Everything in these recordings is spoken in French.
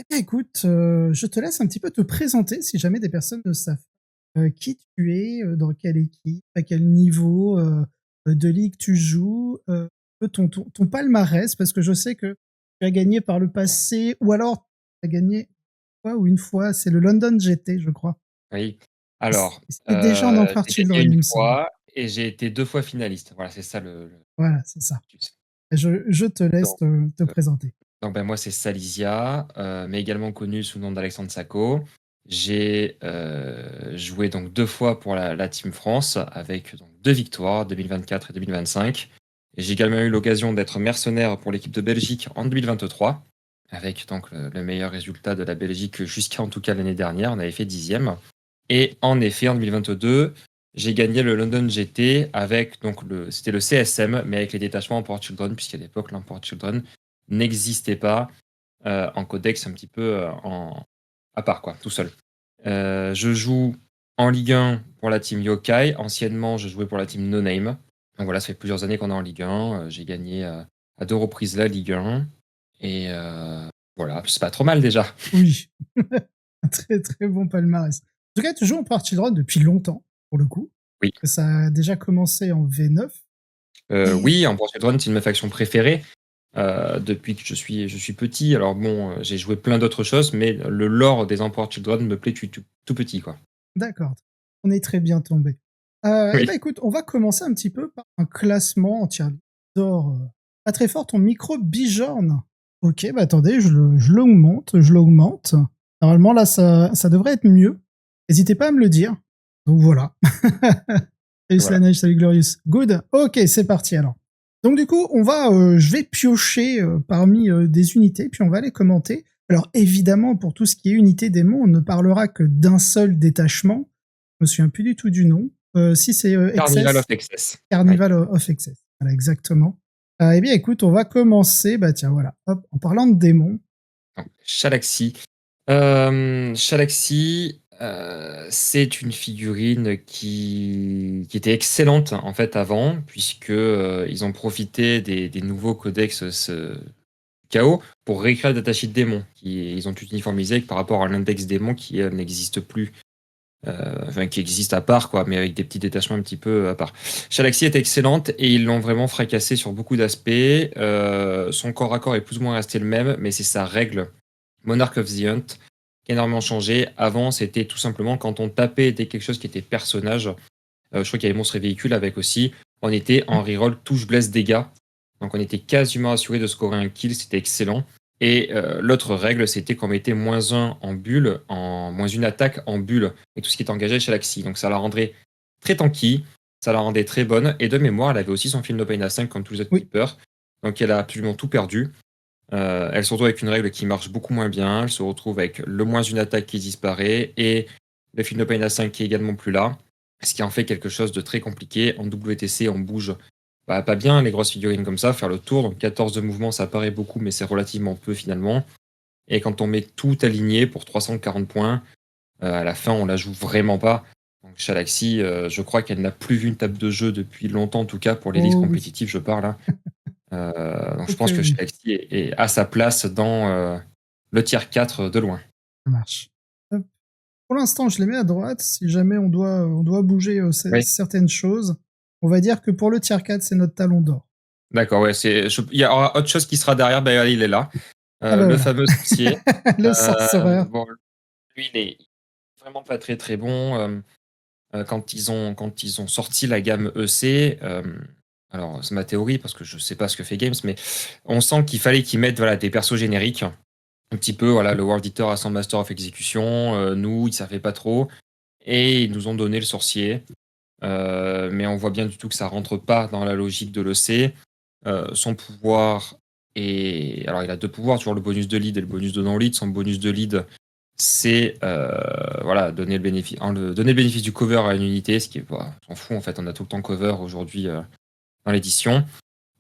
Eh bien, écoute, je te laisse un petit peu te présenter si jamais des personnes ne savent qui tu es, dans quelle équipe, à quel niveau de ligue tu joues, peu ton palmarès, parce que je sais que tu as gagné par le passé, ou alors tu as gagné une fois ou une fois, c'est le London GT, je crois. Oui. Et Alors, c'était déjà en Emperor j'ai gagné Children, une il me semble. fois et j'ai été 2 fois finaliste. Voilà, c'est ça le Voilà, c'est ça. tu sais. Je te laisse Donc te heu, présenter. moi, c'est Salisia, mais également connu sous le nom d'Alexandre Sacco. J'ai, joué donc 2 fois pour la Team France avec donc 2 victoires, 2024 et 2025. Et j'ai également eu l'occasion d'être mercenaire pour l'équipe de Belgique en 2023, avec donc le meilleur résultat de la Belgique jusqu'à en tout cas l'année dernière, on avait fait 10e. Et en effet, en 2022, j'ai gagné le London GT avec donc c'était le CSM, mais avec les détachements Emperor Children, puisqu'à l'époque, l'Emperor Children n'existait pas en codex un petit peu à part, quoi, tout seul. Je joue en Ligue 1 pour la team Yokai. Anciennement, je jouais pour la team No Name. Donc voilà, ça fait plusieurs années qu'on est en Ligue 1. J'ai gagné à 2 reprises la Ligue 1. Et voilà, c'est pas trop mal déjà. Oui, un très très bon palmarès. En tout cas, tu joues en Emperor Children depuis longtemps, pour le coup. Oui. Ça a déjà commencé en V9. Oui, Et Emperor Children, c'est une de mes factions préférées. Depuis que je suis petit. Alors bon, j'ai joué plein d'autres choses, mais le lore des Emperor Children me plaît depuis tout petit, quoi. d'accord, on est très bien tombé. Eh ben Oui. écoute, on va commencer un petit peu par un classement en tier d'or. Pas très fort, ton micro Bijorn. Ok, bah attendez, je l'augmente. Normalement, là, ça devrait être mieux. N'hésitez pas à me le dire. Donc voilà. Salut Voilà. Slaneige, salut Glorious. Good. Ok, c'est parti alors. Donc du coup, je vais piocher parmi des unités, puis on va les commenter. Alors évidemment, pour tout ce qui est unité démon, on ne parlera que d'un seul détachement. Je me souviens plus du tout du nom. Si c'est Carnival Excess, of Excess. Oui. Carnival of Excess. Voilà, exactement. Eh bien, écoute, on va commencer. Bah tiens, voilà. Hop, en parlant de démons. Donc, Shalaxi. Shalaxi, c'est une figurine qui était excellente en fait avant, puisque ils ont profité des nouveaux codex chaos pour réécrire le datasheet démon. Ils ont tout uniformisé par rapport à l'index démon qui n'existe plus. Enfin, qui existe à part, quoi, mais avec des petits détachements un petit peu à part. Shalaxi est excellente et ils l'ont vraiment fracassé sur beaucoup d'aspects. Son corps à corps est plus ou moins resté le même, mais c'est sa règle Monarch of the Hunt qui a énormément changé. Avant, c'était tout simplement quand on tapait était quelque chose qui était personnage. Je crois qu'il y avait monstre et véhicule avec aussi. On était en reroll touche blesse dégâts. Donc on était quasiment assuré de scorer un kill, c'était excellent. Et l'autre règle, c'était qu'on mettait -1 en bulle, -1 attaque en bulle, et tout ce qui est engagé chez l'Axi. Donc ça la rendrait très tanky, ça la rendait très bonne. Et de mémoire, elle avait aussi son Feel No Pain à 5 comme tous les autres Oui. keepers. Donc elle a absolument tout perdu. Elle se retrouve avec une règle qui marche beaucoup moins bien. Elle se retrouve avec le -1 attaque qui disparaît et le Feel No Pain à 5 qui est également plus là. Ce qui en fait quelque chose de très compliqué. En WTC, on bouge pas bien les grosses figurines comme ça, faire le tour. Donc 14 de mouvement, ça paraît beaucoup, mais c'est relativement peu finalement. Et quand on met tout aligné pour 340 points, à la fin, on la joue vraiment pas. Donc Shalaxi, je crois qu'elle n'a plus vu une table de jeu depuis longtemps, en tout cas pour l'élite Oh oui. compétitive, je parle. Hein. Donc je Ok, pense que oui. Shalaxi est à sa place dans le tier 4 de loin. Ça marche. Hop. Pour l'instant, je les mets à droite. Si jamais on doit bouger Oui. certaines choses, on va dire que pour le tier 4, c'est notre talon d'or. D'accord, ouais, il y aura autre chose qui sera derrière, ben, il est là. Ah bah Le voilà. fameux sorcier. Le sorcerer. Bon, lui, il est vraiment pas très très bon. Quand ils ont sorti la gamme EC, alors c'est ma théorie parce que je sais pas ce que fait Games, mais on sent qu'il fallait qu'ils mettent voilà, des persos génériques. Un petit peu, voilà, le World Eater à son Master of Execution. Nous, ils savaient pas trop. Et ils nous ont donné le sorcier. Mais on voit bien du tout que ça rentre pas dans la logique de l'EC. Son pouvoir est. Alors, il a 2 pouvoirs, toujours le bonus de lead et le bonus de non-lead. Son bonus de lead, c'est voilà, donner le bénéfice du cover à une unité, ce qui est. Bah, on s'en fout en fait, on a tout le temps cover aujourd'hui dans l'édition.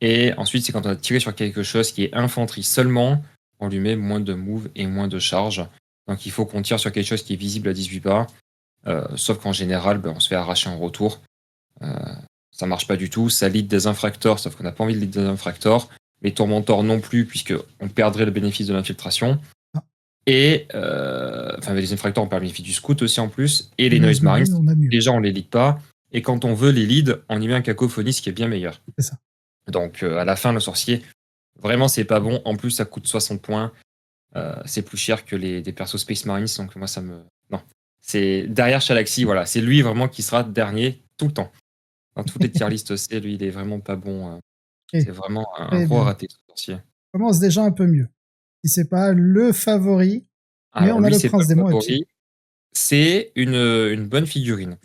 Et ensuite, c'est quand on a tiré sur quelque chose qui est infanterie seulement, on lui met moins de move et moins de charge. Donc il faut qu'on tire sur quelque chose qui est visible à 18 pas. Sauf qu'en général, on se fait arracher en retour. Euh, Ça marche pas du tout. Ça lead des infractors, sauf qu'on n'a pas envie de lead des infractors. Les tourmentors non plus, puisqu'on perdrait le bénéfice de l'infiltration. Et enfin, les infracteurs, on planifie du scout aussi en plus, et les Noise noise marines, Marine, on a mieux. déjà on les lead pas, et quand on veut les lead, on y met un cacophonie, ce qui est bien meilleur. C'est ça. Donc à la fin, le sorcier, vraiment c'est pas bon. En plus, ça coûte 60 points. C'est plus cher que des persos Space Marines, donc moi ça me. Non. C'est derrière Shalaxi, voilà. C'est lui vraiment qui sera dernier tout le temps. Dans toutes les tier lists, c'est lui, il est vraiment pas bon. Ok, C'est vraiment un très gros bien. raté, ce sorcier. Commence déjà un peu mieux. Si c'est pas le favori, mais Alors on a lui, le c'est pas prince des le mots à pied. favori. C'est une bonne figurine.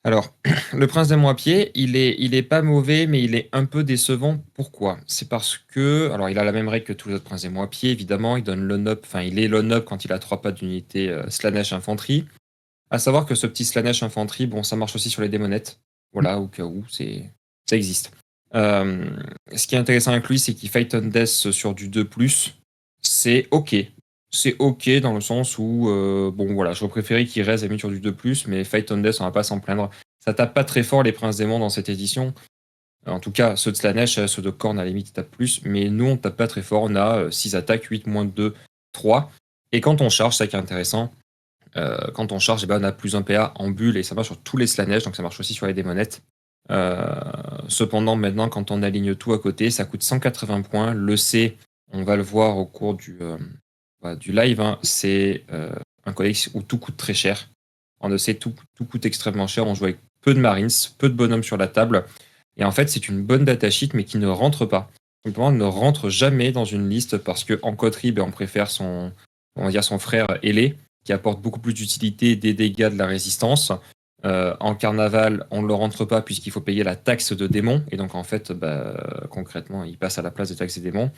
Alors, le prince des mots à pied, il est pas mauvais, mais il est un peu décevant. Pourquoi? C'est parce que, alors il a la même règle que tous les autres princes des mots à pied, évidemment, il donne l'on-up, enfin il est l'on-up quand il a 3 pas d'unité Slanesh infanterie. À savoir que ce petit Slanesh infanterie, bon, ça marche aussi sur les démonettes. Voilà, au cas où, ça existe. Ce qui est intéressant avec lui, c'est qu'il fight on death sur du 2+. C'est ok. C'est ok dans le sens où, bon voilà, j'aurais préféré qu'il reste à mis sur du 2+, mais fight on death, on va pas s'en plaindre. Ça tape pas très fort les princes démons dans cette édition. En tout cas, ceux de Slanesh, ceux de Korn à la limite, ils tapent plus, mais nous on tape pas très fort. On a 6 attaques, 8, moins 2, 3. Et quand on charge, ça qui est intéressant, quand on charge, eh ben, on a plus 1 PA en bulle et ça marche sur tous les Slanesh, donc ça marche aussi sur les démonettes. Cependant, maintenant, quand on aligne tout à côté, ça coûte 180 points. Le C, on va le voir au cours du live, hein, c'est un codex où tout coûte très cher. En EC, tout coûte extrêmement cher. On joue avec peu de marines, peu de bonhommes sur la table. Et en fait, c'est une bonne datasheet, mais qui ne rentre pas. Simplement, elle ne rentre jamais dans une liste parce qu'en coterie, ben, on préfère on va dire son frère ailé, qui apporte beaucoup plus d'utilité, des dégâts, de la résistance. En carnaval, on ne le rentre pas puisqu'il faut payer la taxe de démon. Et donc, en fait, concrètement, il passe à la place des taxes des démons.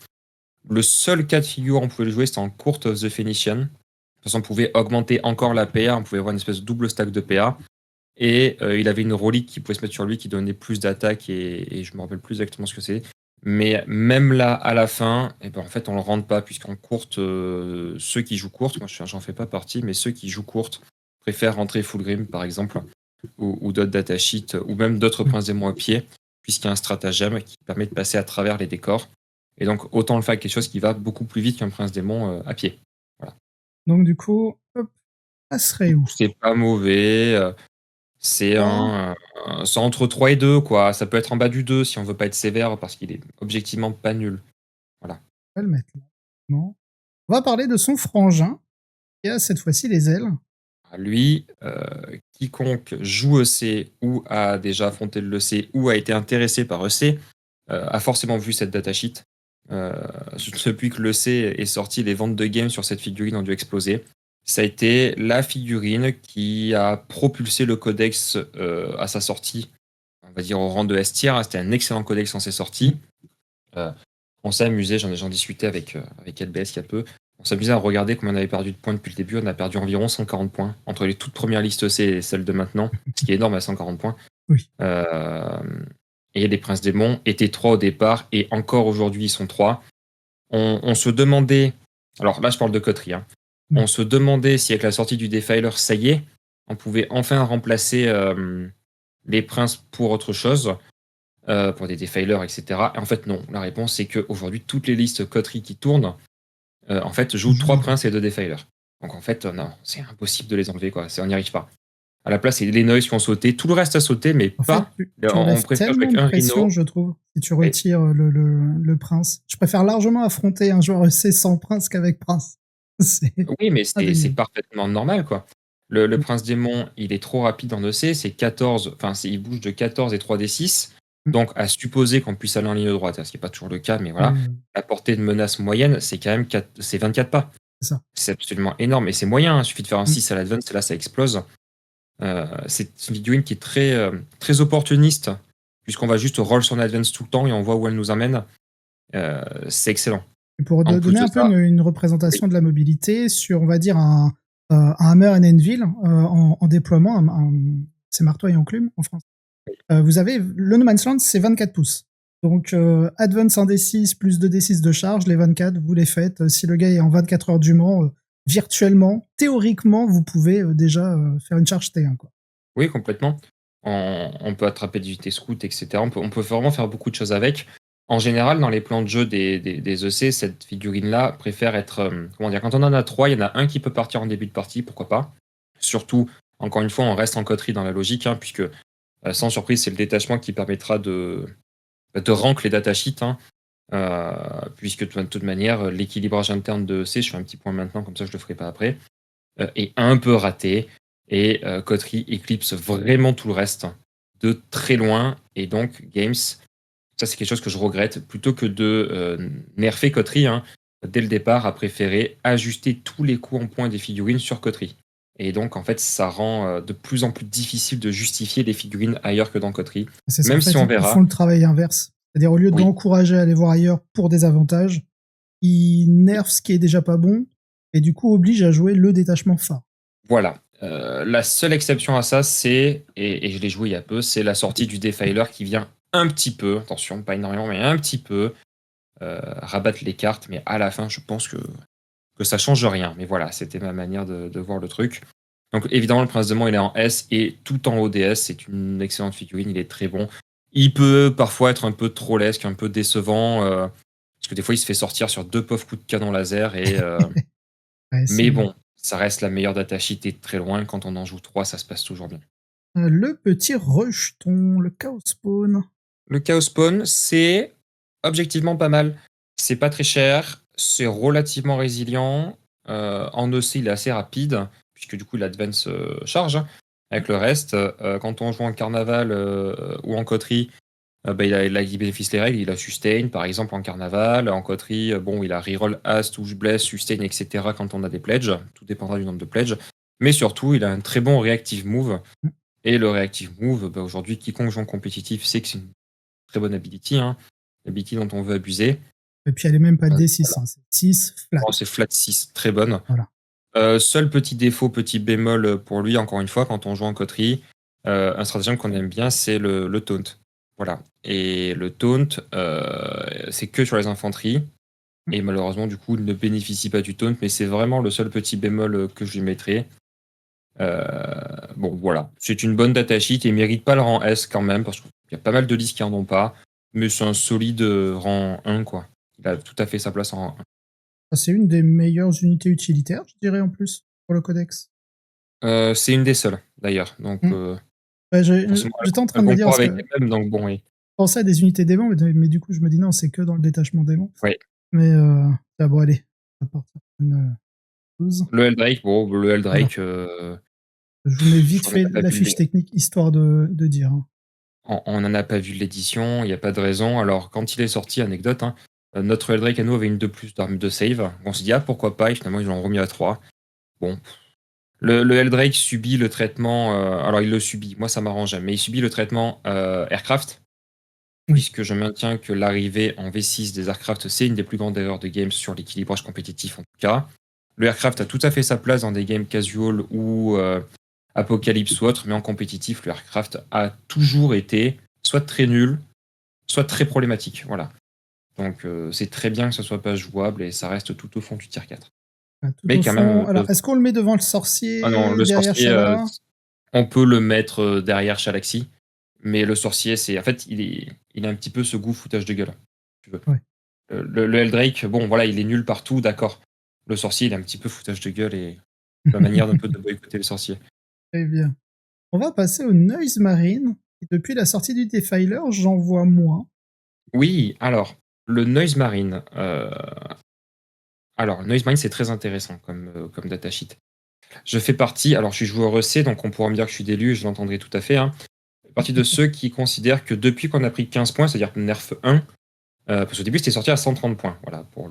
Le seul cas de figure où on pouvait le jouer, c'était en Court of the Phoenician. De toute façon, on pouvait augmenter encore la PA, on pouvait avoir une espèce de double stack de PA. Et il avait une relique qui pouvait se mettre sur lui qui donnait plus d'attaque, et je me rappelle plus exactement ce que c'est. Mais même là, à la fin, eh ben, en fait, on le rentre pas, puisqu'en courte, ceux qui jouent courte, moi j'en fais pas partie, mais ceux qui jouent courte préfèrent rentrer full grim, par exemple, ou d'autres datasheets, ou même d'autres princes démons à pied, puisqu'il y a un stratagème qui permet de passer à travers les décors. Et donc, autant le faire avec quelque chose qui va beaucoup plus vite qu'un prince démon à pied. Voilà. Donc du coup, hop, ça serait où? C'est pas mauvais. C'est c'est entre 3 et 2, quoi. Ça peut être en bas du 2 si on veut pas être sévère, parce qu'il est objectivement pas nul. Voilà. On va le mettre là. Non. On va parler de son frangin, qui a cette fois-ci les ailes. Lui, quiconque joue EC ou a déjà affronté le EC ou a été intéressé par EC a forcément vu cette datasheet. Depuis que l'EC est sorti, les ventes de games sur cette figurine ont dû exploser. Ça a été la figurine qui a propulsé le codex à sa sortie, on va dire au rang de S tier. C'était un excellent codex quand c'est sorti. On s'est amusé, j'en discutais avec LBS il y a peu. On s'amusait à regarder combien on avait perdu de points depuis le début. On a perdu environ 140 points entre les toutes premières listes C et celles de maintenant, ce qui est énorme à 140 points. Oui. Et les Princes Démons étaient 3 au départ, et encore aujourd'hui ils sont 3. On se demandait, alors là je parle de coterie, hein. On se demandait si avec la sortie du Defiler, ça y est, on pouvait enfin remplacer les princes pour autre chose, pour des Defilers, etc. Et en fait non, la réponse c'est qu'aujourd'hui toutes les listes coterie qui tournent en fait jouent 3 princes et 2 Defilers. Donc en fait non, c'est impossible de les enlever, quoi. On n'y arrive pas. À la place, c'est les noise qui ont sauté, tout le reste a sauté, mais En pas. fait, tu On enlèves préfère jouer tellement avec de un pression, Rhino. je trouve, si tu retires le prince. Je préfère largement affronter un joueur EC sans prince qu'avec prince. Oui, mais c'est parfaitement normal, quoi. Le prince démon, il est trop rapide en EC, c'est 14, enfin, il bouge de 14 et 3d6. Donc, à supposer qu'on puisse aller en ligne droite, ce qui n'est pas toujours le cas, mais voilà, la portée de menace moyenne, c'est quand même 24 pas. C'est ça. C'est absolument énorme, et c'est moyen, hein. Il suffit de faire un 6 à l'advance, et là, ça explose. C'est une figurine qui est très, très opportuniste, puisqu'on va juste roll son advance tout le temps et on voit où elle nous amène. C'est excellent. Et pour En plus donner de un peu ça, une représentation de la mobilité sur, on va dire, un Hammer and Anvil en déploiement, c'est marteau et enclume en France. Vous avez le No Man's Land, c'est 24 pouces. Donc, Advance 1d6 plus 2d6 de charge, les 24, vous les faites. Si le gars est en 24 heures du Mans, virtuellement, théoriquement, vous pouvez déjà faire une charge T1, quoi. Oui, complètement. On peut attraper des unités scouts, etc. On peut vraiment faire beaucoup de choses avec. En général, dans les plans de jeu des EC, cette figurine-là préfère être. Comment dire, quand on en a 3, il y en a un qui peut partir en début de partie, pourquoi pas. Surtout, encore une fois, on reste en coterie dans la logique, hein, puisque sans surprise, c'est le détachement qui permettra de rank les datasheets. Hein, puisque de toute manière, l'équilibrage interne de EC, je fais un petit point maintenant, comme ça je le ferai pas après, est un peu raté. Et coterie éclipse vraiment tout le reste de très loin. Et donc, Games. Ça, c'est quelque chose que je regrette. Plutôt que de nerfer coterie, hein, dès le départ, a préféré ajuster tous les coups en points des figurines sur coterie. Et donc, en fait, ça rend de plus en plus difficile de justifier les figurines ailleurs que dans coterie. C'est ça, en Même fait, si on ils verra. font le travail inverse. C'est-à-dire, au lieu Oui, d'encourager à aller voir ailleurs pour des avantages, ils nerfent ce qui est déjà pas bon et du coup obligent à jouer le détachement phare. voilà. La seule exception à ça, c'est, et je l'ai joué il y a peu, c'est la sortie du Defiler qui vient un petit peu, attention, pas énormément, mais un petit peu, rabattre les cartes. Mais à la fin, je pense que ça change rien. Mais voilà, c'était ma manière de voir le truc. Donc évidemment, le Prince de Mans, il est en S et tout en ODS. C'est une excellente figurine, il est très bon. Il peut parfois être un peu trollesque, un peu décevant, parce que des fois, il se fait sortir sur 2 pauvres coups de canon laser. Ouais, Mais bon, ça reste la meilleure datasheet et très loin. Quand on en joue 3, ça se passe toujours bien. le petit rejeton, le chaos spawn. Le Chaos Spawn, c'est objectivement pas mal. C'est pas très cher, c'est relativement résilient. En EC, il est assez rapide, puisque du coup, il advance charge. Avec le reste, quand on joue en carnaval ou en coterie, bah, il bénéficie les règles. Il a sustain, par exemple, en carnaval. En coterie, bon, il a reroll as, touche bless, sustain, etc. quand on a des pledges. Tout dépendra du nombre de pledges. Mais surtout, il a un très bon reactive move. Et le reactive move, bah, aujourd'hui, quiconque joue en compétitif sait que c'est une très bonne ability, hein. Ability dont on veut abuser. Et puis elle est même pas Voilà. D6, hein, c'est 6 flat. Oh, c'est flat 6, très bonne. Voilà. Seul petit défaut, petit bémol pour lui, encore une fois, quand on joue en coterie, un stratagème qu'on aime bien, c'est le taunt. Voilà. Et le taunt, c'est que sur les infanteries. Et malheureusement, du coup, il ne bénéficie pas du taunt, mais c'est vraiment le seul petit bémol que je lui mettrai. Bon, voilà. C'est une bonne datasheet et il mérite pas le rang S quand même, parce qu'il y a pas mal de listes qui en ont pas. Mais c'est un solide rang 1, quoi. Il a tout à fait sa place en rang 1. C'est une des meilleures unités utilitaires, je dirais, en plus, pour le codex. C'est une des seules, d'ailleurs. Donc, Ouais, forcément, j'étais en train elle de me dire, concorde parce avec que les mêmes, donc bon, oui. je pensais à des unités démons, mais du coup, je me dis non, c'est que dans le détachement démon. Ouais. Mais, bon, allez, à partir d'une 12. Le Eldrake, bon, le Eldrake, Je vous mets vite on n'en fait a pas la vu fiche technique, histoire de dire. Hein. on n'en a pas vu l'édition, il n'y a pas de raison. Alors, quand il est sorti, anecdote, hein, notre Eldrake à nous avait une de plus d'armes de save. On s'est dit, ah, pourquoi pas, et finalement, ils l'ont remis à 3. Bon. Le Eldrake subit le traitement. Alors, il le subit, moi, ça m'arrange, mais il subit le traitement Aircraft, Oui. puisque je maintiens que l'arrivée en V6 des Aircraft, c'est une des plus grandes erreurs de games sur l'équilibrage compétitif, en tout cas. Le Aircraft a tout à fait sa place dans des games casual ou Apocalypse ou autre, mais en compétitif, le Aircraft a toujours été soit très nul, soit très problématique. Voilà. Donc, c'est très bien que ce soit pas jouable et ça reste tout au fond du tier 4. Tout Mais au quand fond. même, Alors, est-ce qu'on le met devant le ah non, sorcier, le derrière sorcier, Shala? on peut le mettre derrière Shalaxi, mais le sorcier, c'est en fait, il a un petit peu ce goût foutage de gueule. Si tu veux. Ouais. Le Eldrake, bon, voilà, il est nul partout, d'accord. Le sorcier, il a un petit peu foutage de gueule et la manière d'un peu de boycotter le sorcier. Très bien. On va passer au Noise Marine. Et depuis la sortie du Defiler, j'en vois moins. Oui, alors, le Noise Marine. Alors, Noise Marine, c'est très intéressant comme datasheet. Je fais partie, alors je suis joueur EC, donc on pourra me dire que je suis d'élu, je l'entendrai tout à fait. Hein. Je fais partie de ceux qui considèrent que depuis qu'on a pris 15 points, c'est-à-dire nerf 1, parce qu'au début c'était sorti à 130 points. Voilà, pour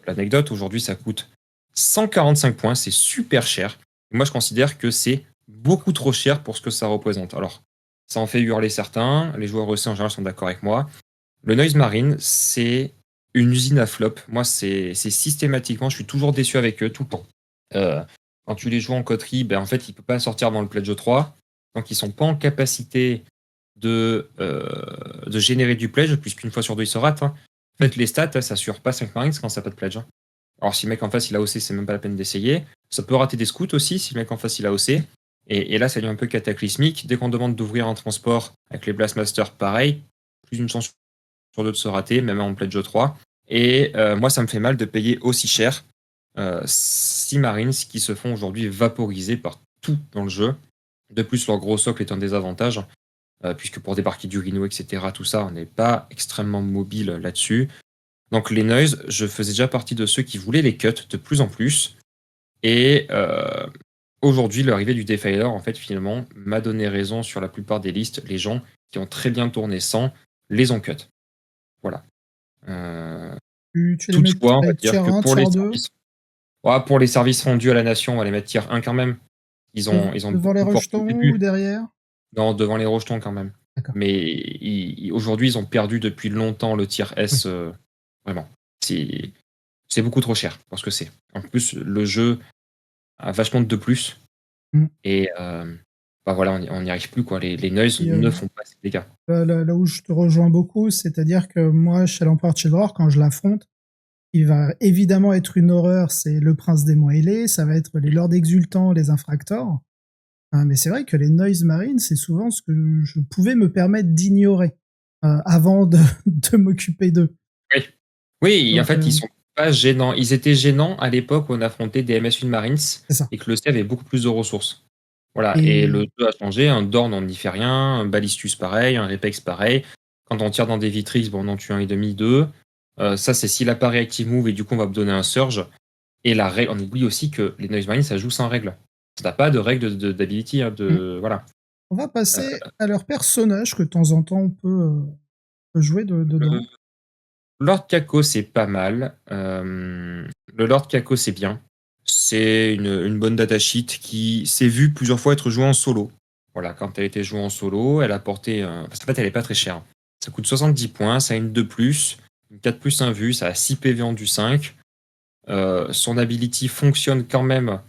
l'anecdote, aujourd'hui ça coûte 145 points, c'est super cher. Moi je considère que c'est beaucoup trop cher pour ce que ça représente. Alors, ça en fait hurler certains, les joueurs EC en général sont d'accord avec moi. Le Noise Marine, c'est une usine à flop. Moi, c'est systématiquement, je suis toujours déçu avec eux tout le temps. Quand tu les joues en coterie, ben, en fait, ils ne peuvent pas sortir dans le pledge 3. Donc, ils ne sont pas en capacité de générer du pledge, puisqu'une fois sur deux, ils se ratent. Hein. En fait, les stats, ça surpasse 5 marines quand ça n'a pas de pledge. Hein. Alors, si le mec en face, il a OC, c'est même pas la peine d'essayer. Ça peut rater des scouts aussi, si le mec en face, il a OC. Et là, ça devient un peu cataclysmique. Dès qu'on demande d'ouvrir un transport avec les Blastmasters, pareil, plus une chance sur deux de se rater, même en Pledge 3. Et moi, ça me fait mal de payer aussi cher 6 Marines qui se font aujourd'hui vaporiser par tout dans le jeu. De plus, leur gros socle est un désavantage, puisque pour débarquer du Rhino, etc., tout ça, on n'est pas extrêmement mobile là-dessus. Donc les Noise, je faisais déjà partie de ceux qui voulaient les cuts de plus en plus. Et aujourd'hui, l'arrivée du Defiler, en fait, finalement, m'a donné raison sur la plupart des listes. Les gens qui ont très bien tourné sans les ont cut. Voilà. Tu les mets Toutefois, on va dire tier que 1, pour les tier 2, services, ouais, pour les services rendus à la nation, on va les mettre tier 1 quand même. Ils ont devant les beaucoup porté au rejetons ou début. derrière? Non, devant les rejetons quand même. D'accord. Mais aujourd'hui, ils ont perdu depuis longtemps le tier Oui. S. Vraiment. C'est beaucoup trop cher pour ce que c'est. En plus, le jeu a vachement de plus. Mm. Et bah voilà, on n'y arrive plus, quoi. Les Noise Et, ne font pas ces dégâts. là où je te rejoins beaucoup, c'est-à-dire que moi, chez l'Empereur Children, quand je l'affronte, il va évidemment être une horreur, c'est le prince démon ailé, ça va être les lords exultants, les infractors. Mais c'est vrai que les Noise Marines, c'est souvent ce que je pouvais me permettre d'ignorer avant de, de m'occuper d'eux. Oui, oui, en Donc, fait, ils sont pas gênants. Ils étaient gênants à l'époque où on affrontait des MS1 Marines c'est ça. et que le C avait beaucoup plus de ressources. Voilà, et le Et jeu a changé. Un Dorn, on n'y fait rien. Un Ballistus, pareil. Un Repex, pareil. Quand on tire dans des Vitrix, bon, on en tue un et demi, deux. Ça, c'est s'il apparaît Active Move et du coup, on va me donner un Surge. Et la règle, on oublie aussi que les Noise Marines, ça joue sans règle. Ça n'a pas de règle d'ability. Hein, mm, voilà. on va passer à leur personnage que de temps en temps peut jouer Euh, dedans. Lord Kako, c'est pas mal. Le Lord Kako, c'est bien. C'est une bonne datasheet qui s'est vue plusieurs fois être jouée en solo. Voilà, quand elle était jouée en solo, elle a porté. Parce qu'en fait, elle est pas très chère. Ça coûte 70 points, ça a une 2 plus, une 4 plus 1 vue, ça a 6 PV en du 5. Son ability fonctionne quand même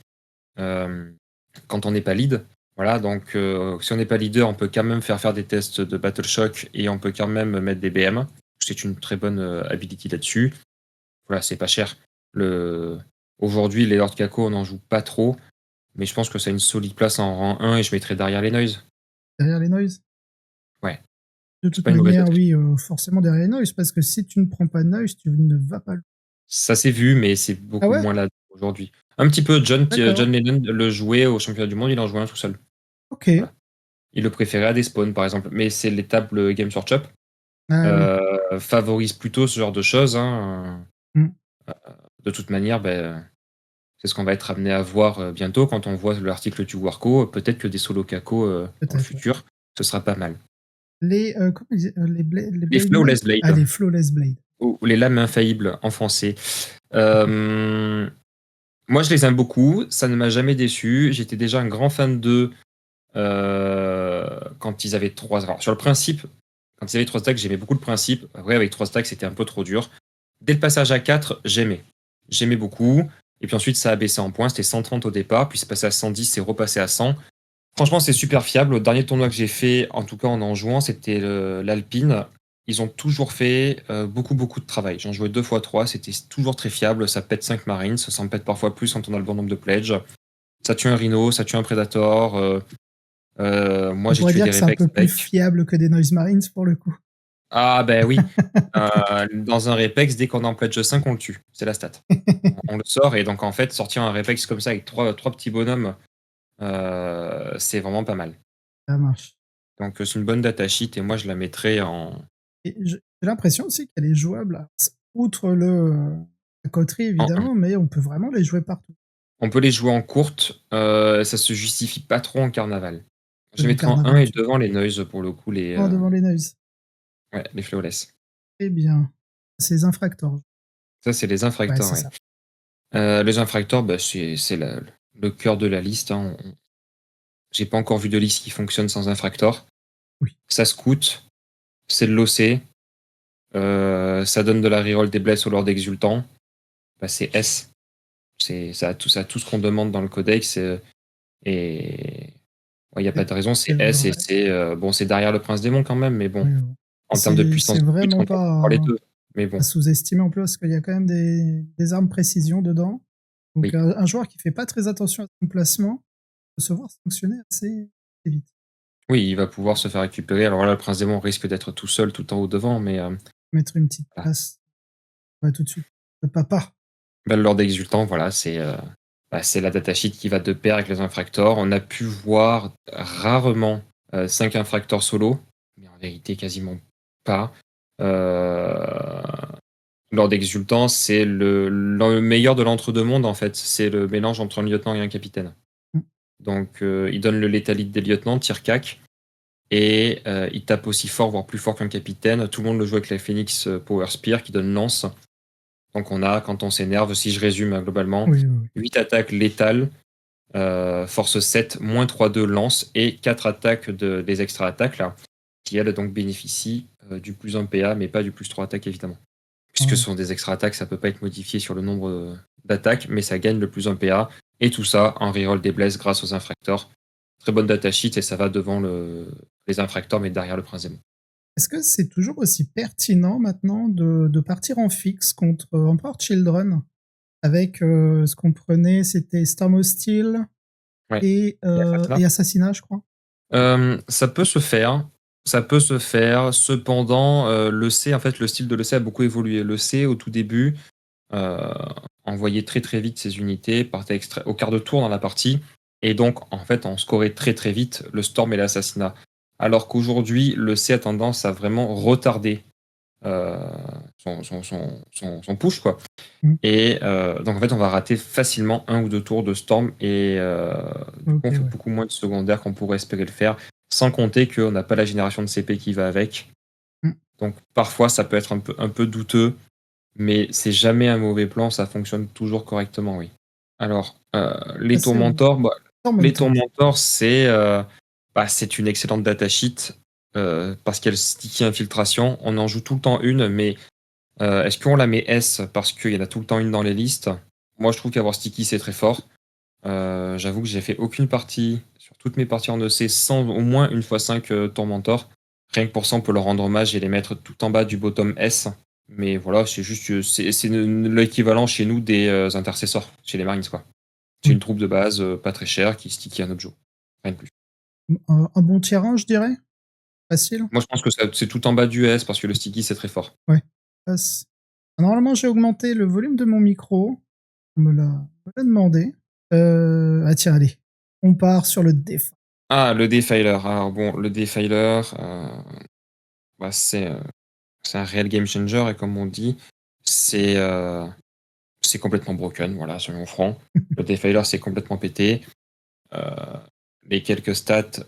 quand on n'est pas lead. Voilà, donc si on n'est pas leader, on peut quand même faire des tests de Battle Shock et on peut quand même mettre des BM. C'est une très bonne ability là-dessus. Voilà, c'est pas cher. Aujourd'hui, les Lord Kako, on n'en joue pas trop, mais je pense que ça a une solide place en rang 1 et je mettrai derrière les Noise. Derrière les Noise. Ouais, De c'est toute pas une mauvaise manière, attaque. oui, forcément derrière les Noise, parce que si tu ne prends pas de Noise, tu ne vas pas le. Ça s'est vu, mais c'est Ah beaucoup ouais? moins là aujourd'hui. Un petit peu, John D'accord. Lennon le jouait au championnat du monde, il en jouait un tout seul. Ok. Voilà. Il le préférait à des spawns, par exemple. Mais c'est les tables Games Workshop Ah oui. favorisent plutôt ce genre de choses. Hein. Mm. De toute manière, c'est ce qu'on va être amené à voir bientôt quand on voit l'article du Warco. Peut-être que des solo Kako dans le Peut-être, ouais. futur, ce sera pas mal. Comment ils disent, les Les Blade Blade? Flawless Blade, Ah, les Flawless Blade. ou les lames infaillibles en français. Moi, je les aime beaucoup. Ça ne m'a jamais déçu. J'étais déjà un grand fan d'eux quand ils avaient 3. Alors, sur le principe, quand ils avaient 3 stacks, j'aimais beaucoup le principe. Après, avec 3 stacks, c'était un peu trop dur. Dès le passage à 4, j'aimais. J'aimais beaucoup. Et puis ensuite, ça a baissé en points. C'était 130 au départ, puis c'est passé à 110, c'est repassé à 100. Franchement, c'est super fiable. Le dernier tournoi que j'ai fait, en tout cas en jouant, c'était l'Alpine. Ils ont toujours fait beaucoup, beaucoup de travail. J'en jouais 2 fois 3, c'était toujours très fiable. Ça pète 5 Marines, ça en pète parfois plus quand on a le bon nombre de pledges. Ça tue un Rhino, ça tue un Predator. Moi, On j'ai pourrait tué dire des que c'est un Repex peu plus avec. fiable que des Noise Marines pour le coup. Ah, ben oui. Dans un Repex, dès qu'on est en pledge 5, on le tue. C'est la stat. On le sort, et donc en fait, sortir un Repex comme ça avec trois petits bonhommes, c'est vraiment pas mal. Ça marche. Donc c'est une bonne datasheet, et moi je la mettrais en. Et j'ai l'impression aussi qu'elle est jouable, outre la coterie En 1. évidemment, mais on peut vraiment les jouer partout. On peut les jouer en courte, ça se justifie pas trop en carnaval. Je les Le mettrais en 1 carnaval, et devant les Noise pour le coup, oh, devant les Noise. ouais, les Flawless. Eh bien, c'est les infractors. Ça, c'est les Ouais, infracteurs, c'est ouais. ça. Les infracteurs, c'est le cœur de la liste. Hein. J'ai pas encore vu de liste qui fonctionne sans infractor. Oui. Ça se coûte, c'est de l'OC, ça donne de la reroll des blesses au Lord Exultant. C'est S. Ça a tout ce qu'on demande dans le codex. Et il n'y a pas de raison, C'est c'est S, et vrai. c'est derrière le Prince Démon quand même, mais bon, Oui, en termes de puissance c'est brute, vraiment on peut avoir les pas deux. Mais à bon, sous-estimer en plus parce qu'il y a quand même des armes précision dedans. Donc oui. un joueur qui fait pas très attention à son placement peut se voir sanctionner assez vite. Oui, il va pouvoir se faire récupérer. Alors là, le Prince Démon risque d'être tout seul, tout en haut devant, mais Mettre une petite Voilà. place, ouais, tout de suite. Le papa. Bah, l'ordre exultant, voilà, c'est la datasheet qui va de pair avec les infractors. On a pu voir rarement 5 infractors solo, mais en vérité quasiment pas. Euh, L'ordre exultant, c'est le meilleur de l'entre-deux-mondes en fait. C'est le mélange entre un lieutenant et un capitaine. Mmh. Donc il donne le létalite des lieutenants, tir cac, et il tape aussi fort, voire plus fort qu'un capitaine. Tout le monde le joue avec la Phoenix Power Spear qui donne lance. Donc on a, quand on s'énerve, si je résume globalement, Oui, oui, oui. 8 attaques létales, force 7, moins 3-2 lance, et 4 attaques des extra attaques, là, qui elles donc bénéficient du plus 1 PA, mais pas du plus 3 attaques évidemment. Puisque ce Ah, sont des extra attaques, ça peut pas être modifié sur le nombre d'attaques, mais ça gagne le plus 1 PA, et tout ça en reroll des blesses grâce aux infracteurs. Très bonne datasheet, et ça va devant les infracteurs, mais derrière le prince démon. est-ce que c'est toujours aussi pertinent maintenant de partir en fixe contre Emperor Children avec, ce qu'on prenait, c'était Storm Hostile Ouais. Et Assassinat. et Assassinat, je crois? Ça peut se faire. Ça peut se faire. Cependant, le C, en fait, le style de le C a beaucoup évolué. Le C, au tout début, euh, envoyait très très vite ses unités, partait au quart de tour dans la partie, et donc, en fait, on scorait très très vite le Storm et l'Assassinat. Alors qu'aujourd'hui, le C a tendance à vraiment retarder euh, son push, quoi. Mmh. Et donc, en fait, on va rater facilement 1 ou 2 tours de Storm, et du coup, OK, on fait ouais. beaucoup moins de secondaires qu'on pourrait espérer le faire, sans compter qu'on n'a pas la génération de CP qui va avec. Mmh. Donc, parfois, ça peut être un peu douteux, mais c'est jamais un mauvais plan, ça fonctionne toujours correctement, oui. Alors, Ça, les c'est vrai. tourmentors, les Tormentor. tourmentors, c'est une excellente datasheet, parce qu'elle sticky infiltration. On en joue tout le temps une, mais est-ce qu'on la met S parce qu'il y en a tout le temps une dans les listes? Moi, je trouve qu'avoir sticky, c'est très fort. J'avoue que j'ai fait aucune partie sur toutes mes parties en EC sans au moins une fois 5 Tormentor. Rien que pour ça, on peut leur rendre hommage et les mettre tout en bas du bottom S. Mais voilà, c'est juste c'est l'équivalent chez nous des intercesseurs, chez les Marines, quoi. C'est Oui. une troupe de base, pas très chère, qui sticky un autre jour. Rien de plus. Un bon tirage, je dirais? Facile? Moi, je pense que c'est tout en bas du S parce que le sticky, c'est très fort. Ouais. Passe. Normalement, j'ai augmenté le volume de mon micro. On me l'a demandé. Ah tiens, allez, on part sur le déf. Ah, le Defiler. Alors bon, le Defiler, bah, c'est un réel game changer, et comme on dit, c'est c'est complètement broken, voilà, soyons francs. Le Defiler, c'est complètement pété. Euh, les quelques stats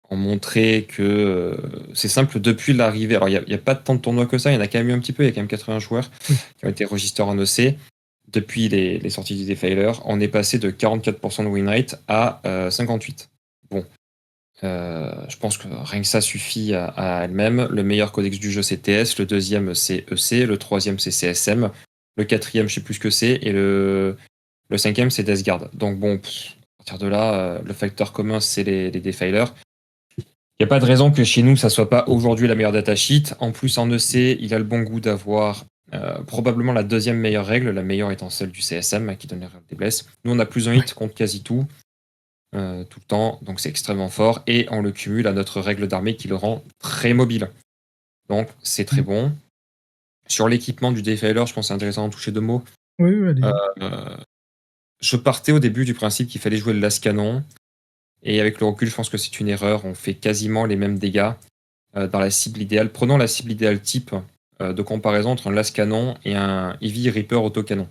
ont montré que c'est simple depuis l'arrivée. Alors, il n'y a pas tant de tournois que ça, il y en a quand même eu un petit peu, il y a quand même 80 joueurs Oui. qui ont été registrés en EC. Depuis les sorties du Defiler, on est passé de 44% de win rate à 58%. Bon, je pense que rien que ça suffit à elle-même. Le meilleur codex du jeu, c'est TS. Le deuxième, c'est EC. Le troisième, c'est CSM. Le quatrième, je sais plus ce que c'est. Et le cinquième, c'est Death Guard. Donc bon, à partir de là, le facteur commun, c'est les Defilers. Il n'y a pas de raison que chez nous, ça soit pas aujourd'hui la meilleure datasheet. En plus, en EC, il a le bon goût d'avoir probablement la deuxième meilleure règle, la meilleure étant celle du CSM, qui donne les règles des blesses. Nous, on a plus un hit contre quasi tout. Tout le temps, donc c'est extrêmement fort, et on le cumule à notre règle d'armée qui le rend très mobile. Donc c'est très Mmh. bon. Sur l'équipement du Defiler, je pense que c'est intéressant d'en toucher 2 mots. Oui, oui, allez-y. Euh, je partais au début du principe qu'il fallait jouer le las-canon, et avec le recul, je pense que c'est une erreur. On fait quasiment les mêmes dégâts dans la cible idéale. Prenons la cible idéale type de comparaison entre un las-canon et un Heavy Reaper autocanon.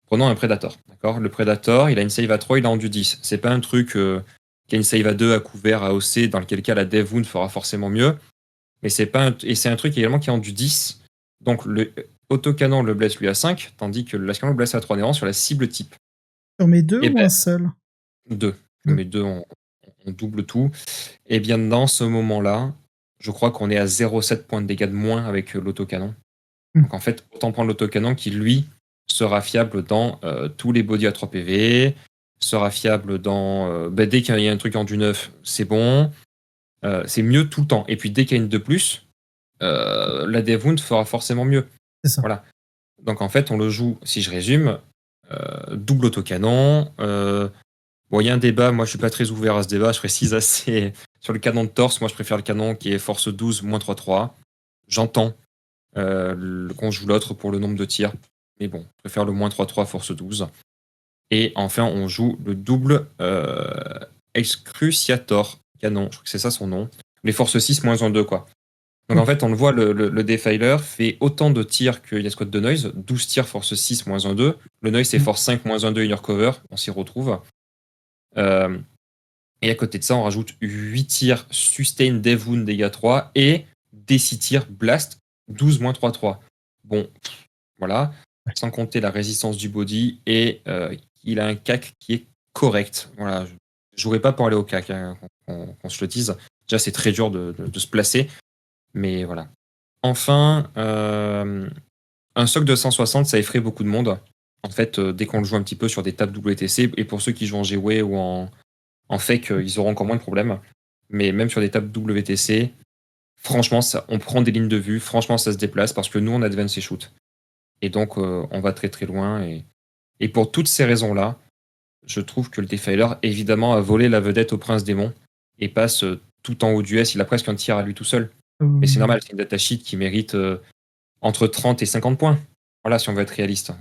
Prenons un Predator, d'accord? Le Predator, il a une save à 3, il a rendu 10. C'est pas un truc qui a une save à 2 à couvert, à OC, dans lequel cas la Dev Wound fera forcément mieux. Mais c'est pas et c'est un truc également qui a rendu 10. Donc le autocanon le blesse lui à 5, tandis que le lascanon le blesse à 3 néant sur la cible type. Sur mes deux Et ou ben, un seul? 2. Deux. Mais 2, on double tout. Et bien dans ce moment-là, je crois qu'on est à 0,7 points de dégâts de moins avec l'autocanon. Mmh. Donc en fait, autant prendre l'autocanon qui, lui, sera fiable dans tous les body à 3 PV, sera fiable dans... dès qu'il y a un truc en du 9, c'est bon. C'est mieux tout le temps. Et puis dès qu'il y a une de plus, la Devwound fera forcément mieux. C'est ça. Voilà. Donc en fait, on le joue, si je résume, double autocanon. Bon, il y a un débat, moi je suis pas très ouvert à ce débat, je précise assez. Sur le canon de torse, moi je préfère le canon qui est force 12, moins 3-3. J'entends Qu'on joue l'autre pour le nombre de tirs. Mais bon, je préfère le moins 3-3 force 12. Et enfin, on joue le double Excruciator Canon. Je crois que c'est ça son nom. Les forces 6 moins 1-2, quoi. Donc en Ok. fait, on le voit, le Defiler fait autant de tirs que Yasquad de Noise. 12 tirs force 6 moins 1-2. Le Noise, c'est Mm. force 5 moins 1-2 inner cover. On s'y retrouve. Euh, et à côté de ça, on rajoute 8 tirs sustain, dev wound, dégâts 3 et des 6 tirs blast 12 moins 3-3. Bon, voilà. Ouais. Sans compter la résistance du body et il a un cac qui est correct. Voilà. Je ne jouerai pas pour aller au cac, hein, qu'on se le dise. Déjà, c'est très dur de se placer. Mais voilà. Enfin, un soc de 160, ça effraie beaucoup de monde. En fait, dès qu'on le joue un petit peu sur des tables WTC, et pour ceux qui jouent en GW ou en fake, ils auront encore moins de problèmes. Mais même sur des tables WTC, franchement, on prend des lignes de vue, franchement, ça se déplace parce que nous, on advance et shoot. Et donc, on va très très loin. Et pour toutes ces raisons-là, je trouve que le Defiler, évidemment, a volé la vedette au Prince Démon et passe tout en haut du S. Il a presque un tir à lui tout seul. Mais c'est normal, c'est une datasheet qui mérite entre 30 et 50 points. Voilà, si on veut être réaliste.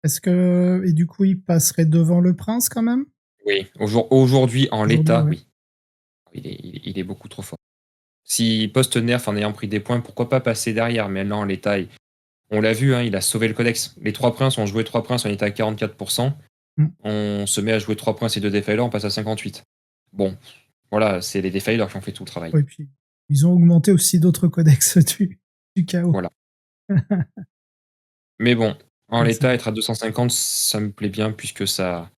Est-ce que. Et du coup, il passerait devant le prince quand même? Oui, aujourd'hui, en Aujourd'hui, l'état, ouais. oui. Il est beaucoup trop fort. Si post-nerf, en ayant pris des points, pourquoi pas passer derrière? Mais là, en l'état, on l'a vu, hein, il a sauvé le codex. Les 3 princes, on jouait 3 princes, on était à 44%. Mm. On se met à jouer 3 princes et 2 defilers, on passe à 58. Bon, voilà, c'est les defilers qui ont fait tout le travail. Ouais, puis ils ont augmenté aussi d'autres codex du chaos. Voilà. Mais bon, en Ouais, l'état, être à 250, ça me plaît bien, puisque ça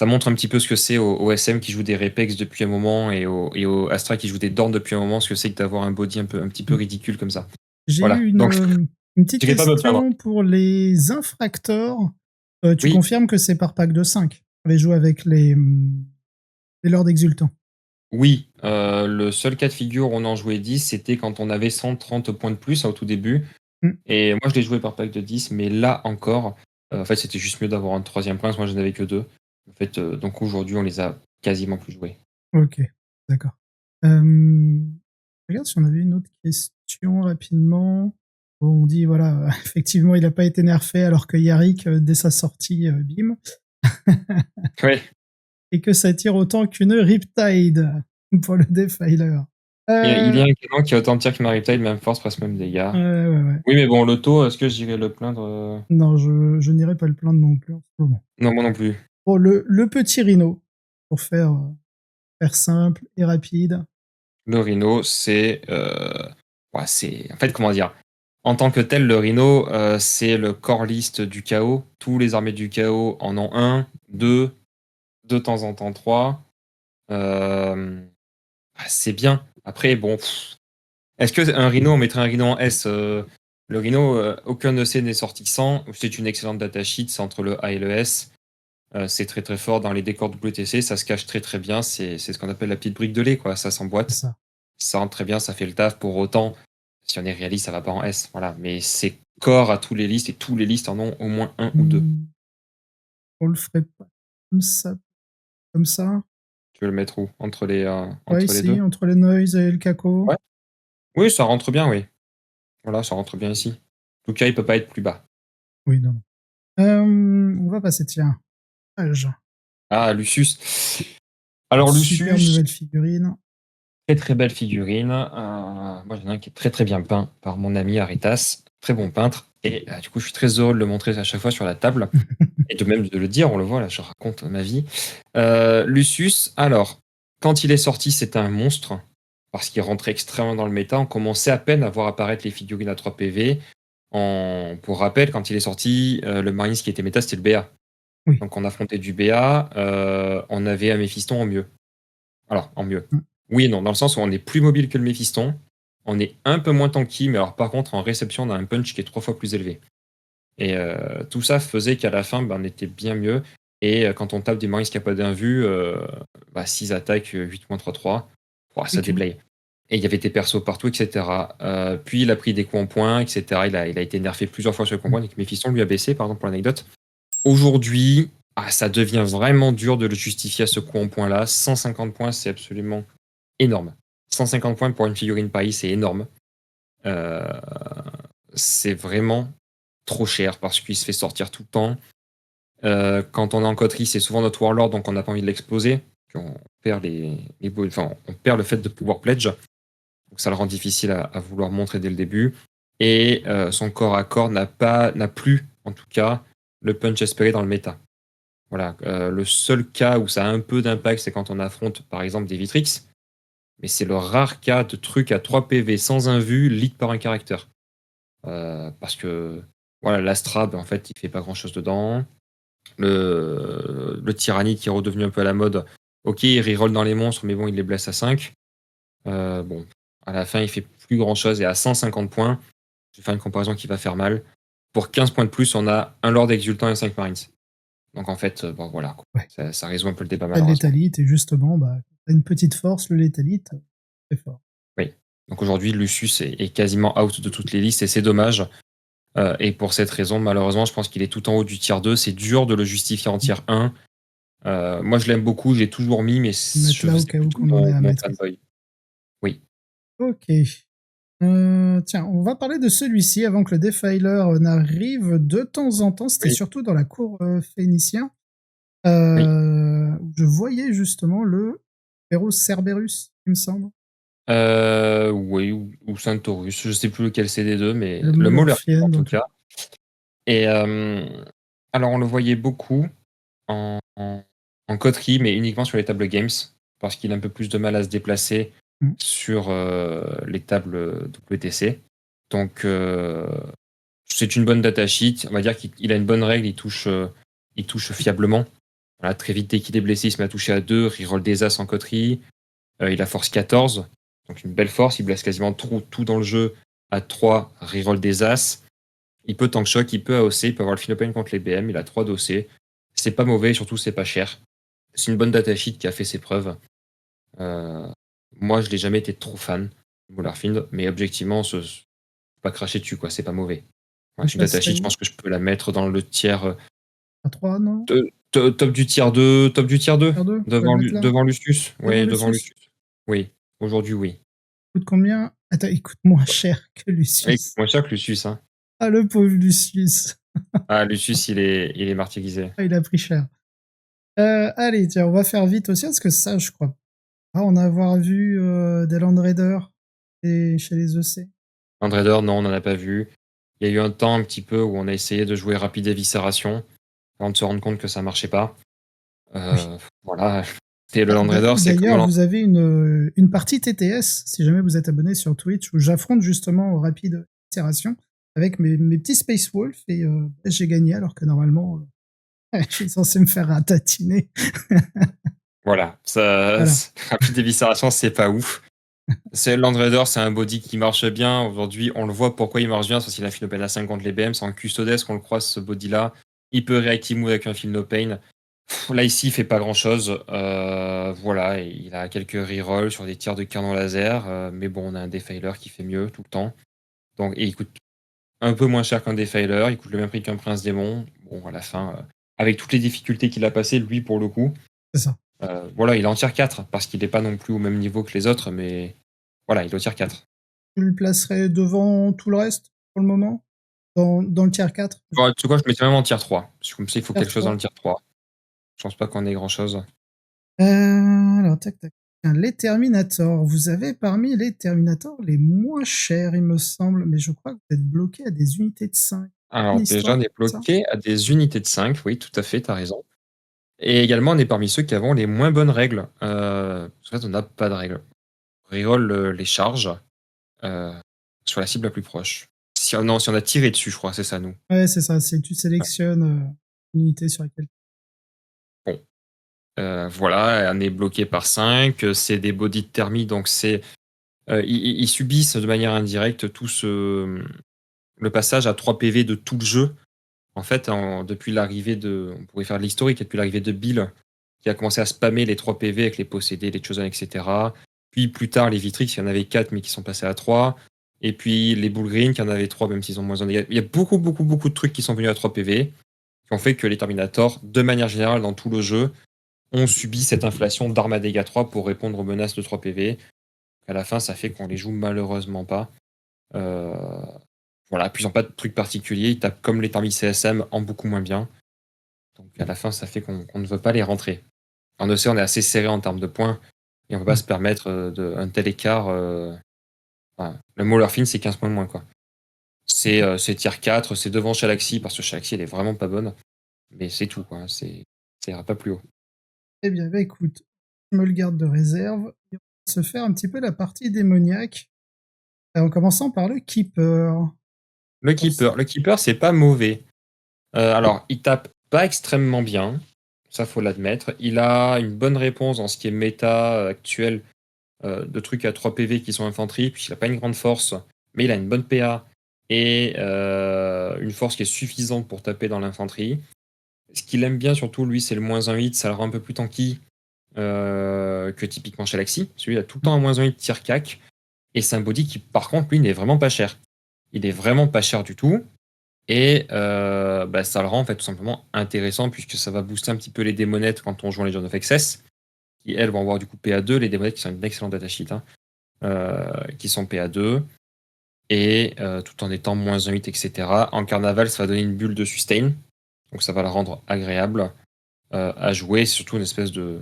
montre un petit peu ce que c'est au SM qui joue des Repex depuis un moment et au Astra qui joue des Dorn depuis un moment, ce que c'est que d'avoir un body un petit peu Mm. ridicule comme ça. J'ai Voilà, eu donc une petite je vais pas me plaindre. question pour les infractors. Tu Oui, confirmes que c'est par pack de 5? On les joue avec les Lords Exultants. oui, le seul cas de figure où on en jouait 10, c'était quand on avait 130 points de plus, hein, au tout début. Mm. Et moi, je l'ai joué par pack de 10, mais là encore, en fait, c'était juste mieux d'avoir un troisième prince. Moi, je n'en avais que 2. En fait, donc aujourd'hui, on les a quasiment plus joués. Ok, d'accord. Regarde si on avait une autre question rapidement. Bon, on dit, voilà, effectivement, il n'a pas été nerfé alors que Yarick, dès sa sortie, bim. Ouais. Et que ça tire autant qu'une Riptide pour le Defiler. Il y a un canon qui a autant de tir que Mariptide, même force, presque même dégâts. Ouais. Oui, mais bon, l'auto, est-ce que j'irais le plaindre? Non, je n'irai pas le plaindre non plus en ce moment. Non, moi non plus. Bon, le petit Rhino, pour faire simple et rapide. Le Rhino, c'est. En fait, comment dire? En tant que tel, le Rhino, c'est le core list du chaos. Tous les armées du chaos en ont un, deux, de temps en temps trois. C'est bien. Après, bon, est-ce qu'un Rhino, on mettrait un Rhino en S? Le Rhino, aucun de ces n'est sorti sans. C'est une excellente datasheet, c'est entre le A et le S. C'est très très fort dans les décors WTC, ça se cache très très bien. C'est ce qu'on appelle la petite brique de lait, quoi. Ça C'est s'emboîte, ça. ça rentre très bien, ça fait le taf. Pour autant, si on est réaliste, ça va pas en S. Voilà. Mais c'est core à tous les listes et tous les listes en ont au moins un ou deux. On le ferait pas comme ça. Comme ça. Tu veux le mettre où? Ouais, Entre les deux? ici, entre les Noise et le Caco. Ouais. Oui, ça rentre bien, oui. Voilà, ça rentre bien ici. En tout cas, il peut pas être plus bas. Oui, non. On va passer, tiens. Page. Ah, Lucius. Alors, Super Lucius, nouvelle figurine. très très belle figurine. Moi, j'en ai un qui est très très bien peint par mon ami Aritas. Très bon peintre. Et du coup, je suis très heureux de le montrer à chaque fois sur la table. Et de même de le dire, on le voit là, je raconte ma vie. Lucius, alors, quand il est sorti, c'était un monstre. Parce qu'il rentrait extrêmement dans le méta. On commençait à peine à voir apparaître les figurines à 3 PV. Pour rappel, quand il est sorti, le Marines qui était méta, c'était le BA. Oui. Donc on affrontait du BA, on avait un Méphiston en mieux. Alors, en mieux. Mm. Oui et non, dans le sens où on est plus mobile que le Méphiston, on est un peu moins tanky, mais alors par contre, en réception, on a un punch qui est 3 fois plus élevé. Et tout ça faisait qu'à la fin, on était bien mieux. Et quand on tape des Marines qui n'ont pas d'invue, 6 attaques, 8-3-3, ça Ok. déblaye. Et il y avait des persos partout, etc. Puis il a pris des coups en point, etc. Il a été nerfé plusieurs fois sur le combat, donc Méphiston lui a baissé, par exemple, pour l'anecdote. Aujourd'hui, ça devient vraiment dur de le justifier à ce coup en point-là. 150 points, c'est absolument énorme. 150 points pour une figurine Paris, c'est énorme. c'est vraiment trop cher parce qu'il se fait sortir tout le temps. Quand on est en coterie, c'est souvent notre warlord, donc on n'a pas envie de l'exploser. Puis on perd on perd le fait de pouvoir pledge, donc ça le rend difficile à vouloir montrer dès le début. Et son corps à corps n'a plus, en tout cas, le punch espéré dans le méta. Voilà, le seul cas où ça a un peu d'impact, c'est quand on affronte, par exemple, des Vitrix, mais c'est le rare cas de truc à 3 PV sans invu, lead par un caractère. Parce que, voilà, l'Astra, en fait, il fait pas grand-chose dedans. Le Tyranny qui est redevenu un peu à la mode, ok, il reroll dans les monstres, mais bon, il les blesse à 5. Bon, à la fin, il fait plus grand-chose, et à 150 points, je vais faire une comparaison qui va faire mal. Pour 15 points de plus, on a un Lord Exultant et 5 Marines. Donc en fait, bon voilà, quoi. Ouais. Ça résout un peu le débat T'as le malheureusement. léthalite, et justement, t'as une petite force, le léthalite, c'est fort. Oui. Donc aujourd'hui, Lucius est quasiment out de toutes les listes et c'est dommage. Et pour cette raison, malheureusement, je pense qu'il est tout en haut du tier 2. C'est dur de le justifier en tier 1. Moi, je l'aime beaucoup, j'ai toujours mis, mais Mettre là au c'est cas où plutôt qu'on en est à mon maîtriser. fanboy. Oui. Ok. Tiens, on va parler de celui-ci avant que le Defiler n'arrive de temps en temps. C'était Oui. surtout dans la cour phénicien. Oui. Où je voyais justement le héros Cerberus, il me semble. Oui, ou Centaurus. Je sais plus lequel c'est des deux, mais Le le Mauler Molorphian, en tout donc. cas. Et alors, on le voyait beaucoup en coterie, mais uniquement sur les tables games, parce qu'il a un peu plus de mal à se déplacer Mm. sur les tables WTC. Donc, c'est une bonne datasheet. On va dire qu'il a une bonne règle, il touche fiablement. Voilà, très vite, dès qu'il est blessé, il se met à toucher à 2, reroll des as en coterie. Il a force 14, donc une belle force. Il blesse quasiment tout dans le jeu à 3, reroll des as. Il peut tank shock, il peut AOC, il peut avoir le Philopane contre les BM, il a 3 d'OC. C'est pas mauvais, surtout c'est pas cher. C'est une bonne datasheet qui a fait ses preuves. Moi, je l'ai jamais été trop fan de Molarfind, mais objectivement, faut pas cracher dessus, quoi. C'est pas mauvais. Ouais, On c'est une placerait datasheet, je où? pense que je peux la mettre dans le tiers À 3, non? top du tiers 2, top du tiers 2, Tier 2? On va le mettre là? devant Lucius. Devant Ouais, devant Lucius? Lucius. Oui, aujourd'hui, oui. Coûte combien? Attends, il coûte moins cher que Et Lucius. moins cher que Lucius, hein. Ah, le pauvre Lucius. Ah, Lucius, il est martyrisé. Ah, il a pris cher. Allez, tiens, on va faire vite aussi, parce que ça, je crois pas en avoir vu des Land Raiders chez les EC. Andreder, non, on n'en a pas vu. Il y a eu un temps un petit peu où on a essayé de jouer rapide éviscération avant de se rendre compte que ça marchait pas. Oui. Voilà. Et le Ah, Land Raider, c'est comme d'ailleurs, vous avez une partie TTS, si jamais vous êtes abonné sur Twitch, où j'affronte justement au rapide itération avec mes petits Space Wolf, et j'ai gagné alors que normalement, je suis censé me faire ratatiner. Voilà. Voilà. Rapide éviscération, c'est pas ouf. C'est Land Raider, c'est un body qui marche bien. Aujourd'hui, on le voit pourquoi il marche bien, parce qu'il a un Philopane à 5 contre les BM. C'est en Custodes qu'on le croise, ce body-là. Il peut Reactive Move avec un Philopane. Là, ici, il fait pas grand-chose. Voilà, il a quelques rerolls sur des tirs de canon laser. Mais bon, on a un Defiler qui fait mieux tout le temps. Donc, et il coûte un peu moins cher qu'un Defiler. Il coûte le même prix qu'un Prince Démon. Bon, à la fin, avec toutes les difficultés qu'il a passées, lui, pour le coup. C'est ça. Voilà, il est en tier 4, parce qu'il n'est pas non plus au même niveau que les autres, mais voilà, il est au tier 4. Tu le placerais devant tout le reste pour le moment dans le tier 4? Bon, tu sais quoi, je mettrais même en tier 3. Parce que comme ça, il faut Tier quelque chose dans 3. le tier 3. Je pense pas qu'on ait grand-chose. Alors, tac, tac. Tiens, les Terminators. Vous avez parmi les Terminators les moins chers, il me semble, mais je crois que vous êtes bloqué à des unités de 5. Alors Une déjà, on histoire, est ça? bloqué à des unités de 5, oui, tout à fait, t'as raison. Et également, on est parmi ceux qui avons les moins bonnes règles. En fait, on n'a pas de règles. On reroll les charges euh, sur la cible la plus proche. Non, si on a tiré dessus, je crois, c'est ça, nous. Ouais, c'est ça. Tu sélectionnes une unité sur laquelle. Bon. Voilà, on est bloqué par 5. C'est des bodies de thermie, donc ils subissent de manière indirecte tout le passage à 3 PV de tout le jeu. En fait, depuis l'arrivée on pourrait faire de l'historique, depuis l'arrivée de Bill, qui a commencé à spammer les 3 PV avec les possédés, les Chosen, etc. Puis plus tard, les Vitrix, il y en avait 4, mais qui sont passés à 3. Et puis les Bull Green, qui en avaient 3, même s'ils ont moins en dégâts. Il y a beaucoup, beaucoup, beaucoup de trucs qui sont venus à 3 PV, qui ont fait que les Terminators, de manière générale, dans tout le jeu, ont subi cette inflation d'armes à dégâts 3 pour répondre aux menaces de 3 PV. À la fin, ça fait qu'on les joue malheureusement pas. Voilà, puis ils ont pas de trucs particuliers, ils tapent comme les permis CSM en beaucoup moins bien. Donc à la fin, ça fait qu'on ne veut pas les rentrer. En EC, on est assez serré en termes de points et on peut pas Ouais. se permettre un tel écart. Enfin, le Maulerfin, c'est 15 points de moins, quoi. C'est tier 4, c'est devant Chalaxy, parce que Chalaxy, elle est vraiment pas bonne. Mais c'est tout, quoi. Ça ira pas plus haut. Eh bien, bah, écoute, je me le garde de réserve et on va se faire un petit peu la partie démoniaque, en commençant par le Keeper. Alors Le Keeper, c'est pas mauvais. Alors, il tape pas extrêmement bien, ça faut l'admettre. Il a une bonne réponse dans ce qui est méta actuel de trucs à 3 PV qui sont infanterie, puis il a pas une grande force, mais il a une bonne PA et une force qui est suffisante pour taper dans l'infanterie. Ce qu'il aime bien surtout, lui, c'est le -1/8, ça le rend un peu plus tanky que typiquement Chalaxy. Celui-là a tout le temps un -1/8 tir cac, et c'est un body qui, par contre, lui, n'est vraiment pas cher. Il est vraiment pas cher du tout. Et bah, ça le rend en fait tout simplement intéressant puisque ça va booster un petit peu les démonettes quand on joue en Legion of Excess, qui elles vont avoir du coup PA2, les démonettes qui sont une excellente datasheet, hein, qui sont PA2, et tout en étant -1/8, etc. En carnaval, ça va donner une bulle de sustain, donc ça va le rendre agréable à jouer, surtout une espèce de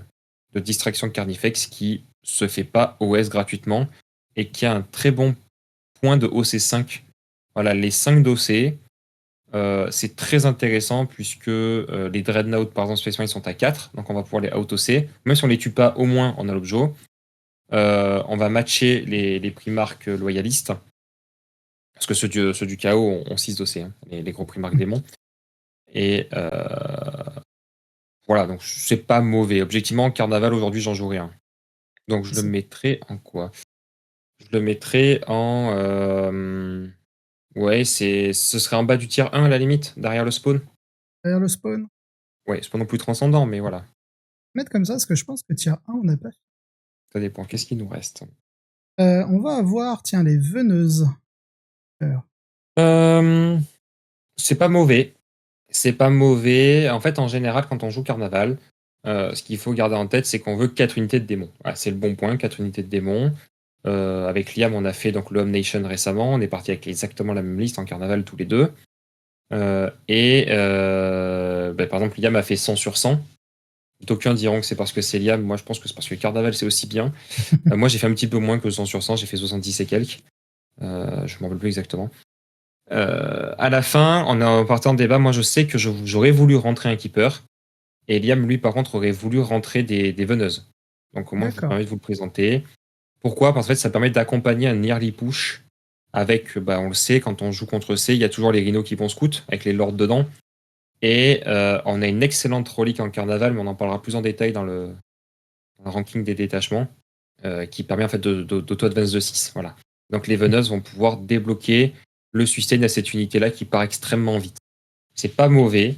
distraction de Carnifex qui se fait pas OS gratuitement et qui a un très bon point de OC5. Voilà, les 5 d'OC. C'est très intéressant puisque les Dreadnought, par exemple, Space Marine sont à 4, donc on va pouvoir les auto-C. Même si on les tue pas, au moins on a l'objo. On va matcher les primarques loyalistes, parce que ceux du chaos ont 6 d'OC, hein, les gros primarques démons. Et voilà, donc c'est pas mauvais. Objectivement, Carnaval, aujourd'hui, j'en joue rien. Donc je le mettrai en quoi? Je le mettrai en... ouais, ce serait en bas du tier 1 à la limite, derrière le spawn. Derrière le spawn. Ouais, c'est pas non plus transcendant, mais voilà. Mettre comme ça, parce que je pense que tier 1, on n'a pas fait. Ça dépend. Qu'est-ce qu'il nous reste? On va avoir, tiens, les veneuses. Euh, c'est pas mauvais. C'est pas mauvais. En fait, en général, quand on joue Carnaval, ce qu'il faut garder en tête, c'est qu'on veut 4 unités de démons. Voilà, c'est le bon point, 4 unités de démons. Avec Liam, on a fait donc le Home Nation récemment. On est parti avec exactement la même liste en Carnaval tous les deux. Par exemple, Liam a fait 100 sur 100. D'aucuns diront que c'est parce que c'est Liam. Moi, je pense que c'est parce que Carnaval, c'est aussi bien. Moi, j'ai fait un petit peu moins que 100 sur 100. J'ai fait 70 et quelques. Je m'en rappelle plus exactement. À la fin, en partant de débat, moi je sais que j'aurais voulu rentrer un keeper. Et Liam, lui, par contre, aurait voulu rentrer des veneuses. Donc au moins, je vous D'accord. permets de vous le présenter. Pourquoi? Parce qu'en fait, ça permet d'accompagner un early push avec, on le sait, quand on joue contre C, il y a toujours les rhinos qui vont scout, avec les lords dedans. Et on a une excellente relique en carnaval, mais on en parlera plus en détail dans le ranking des détachements, qui permet en fait d'auto-advance de 6. Voilà. Donc les veneuses vont pouvoir débloquer le sustain à cette unité-là qui part extrêmement vite. C'est pas mauvais.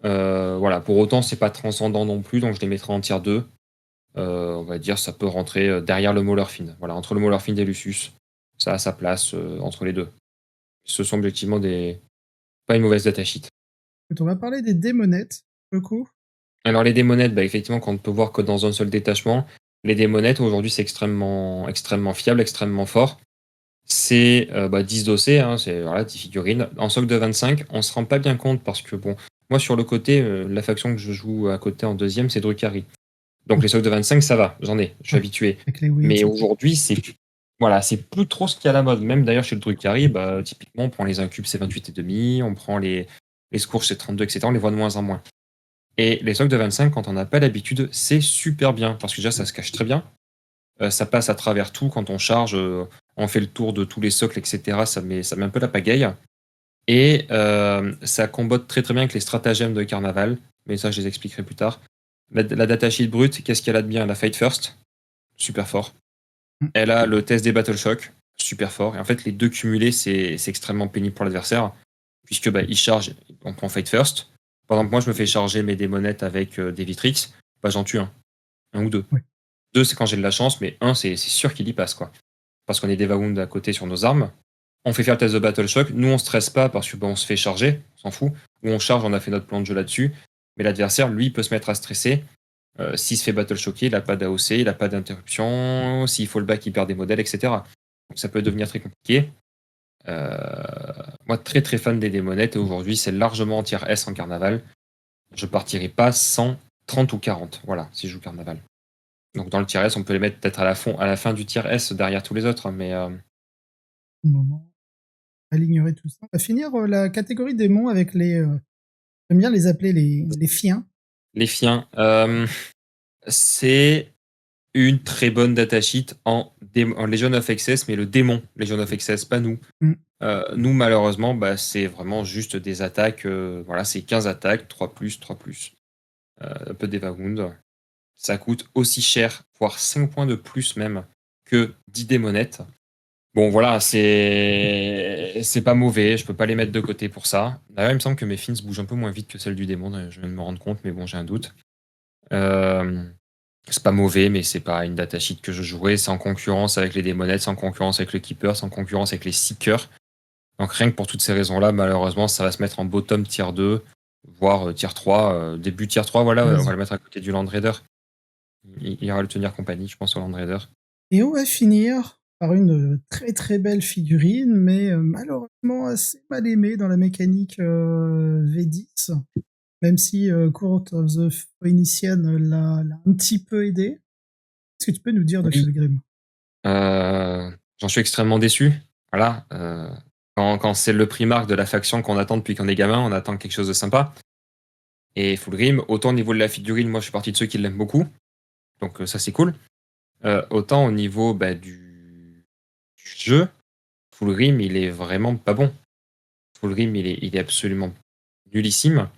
Voilà. Pour autant, c'est pas transcendant non plus, donc je les mettrai en tier 2. On va dire ça peut rentrer derrière le Maulerfin. Voilà, entre le Maulerfin et Lucius. Ça a sa place entre les deux. Ce sont objectivement pas une mauvaise datasheet. Écoute, on va parler des démonettes, pour le coup. Alors les démonettes, effectivement, quand on peut voir que dans un seul détachement, les démonettes aujourd'hui c'est extrêmement fiable, extrêmement fort. C'est 10 dossés, hein, c'est voilà, 10 figurines. En socle de 25, on se rend pas bien compte parce que bon, moi sur le côté, la faction que je joue à côté en deuxième, c'est Drukhari. Donc les socles de 25, ça va, j'en ai, je suis Ouais, habitué. avec les wings. Mais aujourd'hui, c'est plus trop ce qui est à la mode. Même d'ailleurs chez le Drukhari, typiquement, on prend les incubes, c'est 28,5, on prend les scourges, c'est 32, etc. On les voit de moins en moins. Et les socles de 25, quand on n'a pas l'habitude, c'est super bien parce que déjà ça se cache très bien. Ça passe à travers tout quand on charge, on fait le tour de tous les socles, etc. Ça met un peu la pagaille. Et ça combote très très bien avec les stratagèmes de carnaval, mais ça je les expliquerai plus tard. La datasheet brute, qu'est-ce qu'elle a de bien? Elle a Fight First, super fort. Mm. Elle a le test des Battle Shock, super fort. Et en fait, les deux cumulés, c'est extrêmement pénible pour l'adversaire, puisque il charge, on prend Fight First. Par exemple, moi je me fais charger mes démonettes avec des Vitrix, j'en tue un ou deux. Ouais. 2, c'est quand j'ai de la chance, mais 1, c'est sûr qu'il y passe, quoi. Parce qu'on est des Wound à côté sur nos armes. On fait faire le test de Battle Shock. Nous, on stresse pas parce que on se fait charger, on s'en fout. Ou on charge, on a fait notre plan de jeu là-dessus. Mais l'adversaire, lui, peut se mettre à stresser. S'il se fait Battle Shocker, il n'a pas d'AOC, il n'a pas d'interruption. S'il faut le back, il perd des modèles, etc. Donc ça peut devenir très compliqué. Moi, très très fan des démonettes, et aujourd'hui, c'est largement en tier S en carnaval. Je partirai pas sans 30 ou 40, voilà, si je joue carnaval. Donc dans le tier S, on peut les mettre peut-être à la fin du tier S derrière tous les autres, mais Au moment, alignerait tout ça. On va finir la catégorie démons avec j'aime bien les appeler les fiens. les fiens, c'est une très bonne datasheet en Legion of Excess, mais le démon Legion of Excess, pas nous. Mm. Nous, malheureusement, bah, c'est vraiment juste des attaques. Voilà, c'est 15 attaques, 3+, 3+. Un peu d'Evawound. Ça coûte aussi cher, voire 5 points de plus même, que 10 démonettes. Bon, voilà, c'est pas mauvais, je peux pas les mettre de côté pour ça. D'ailleurs, il me semble que mes fins bougent un peu moins vite que celles du démon, je viens de me rendre compte, mais bon, j'ai un doute. C'est pas mauvais, mais c'est pas une datasheet que je jouerais. C'est en concurrence avec les démonettes, c'est en concurrence avec le keeper, c'est en concurrence avec les seekers. Donc rien que pour toutes ces raisons-là, malheureusement, ça va se mettre en bottom tier 2, voire tier 3, début tier 3, voilà, on va le mettre à côté du Land Raider. Il ira le tenir compagnie, je pense, au Land Raider. Et on va finir par une très très belle figurine, mais malheureusement assez mal aimée dans la mécanique V10, même si Court of the Phoenician l'a un petit peu aidé. Qu'est-ce que tu peux nous dire de Oui. Fulgrim? J'en suis extrêmement déçu. Voilà. Quand c'est le primarque de la faction qu'on attend depuis qu'on est gamin, on attend quelque chose de sympa. Et Fulgrim, autant au niveau de la figurine, moi je suis parti de ceux qui l'aiment beaucoup. Donc ça c'est cool. Autant au niveau du jeu, Fulgrim il est vraiment pas bon. Fulgrim il est absolument nullissime.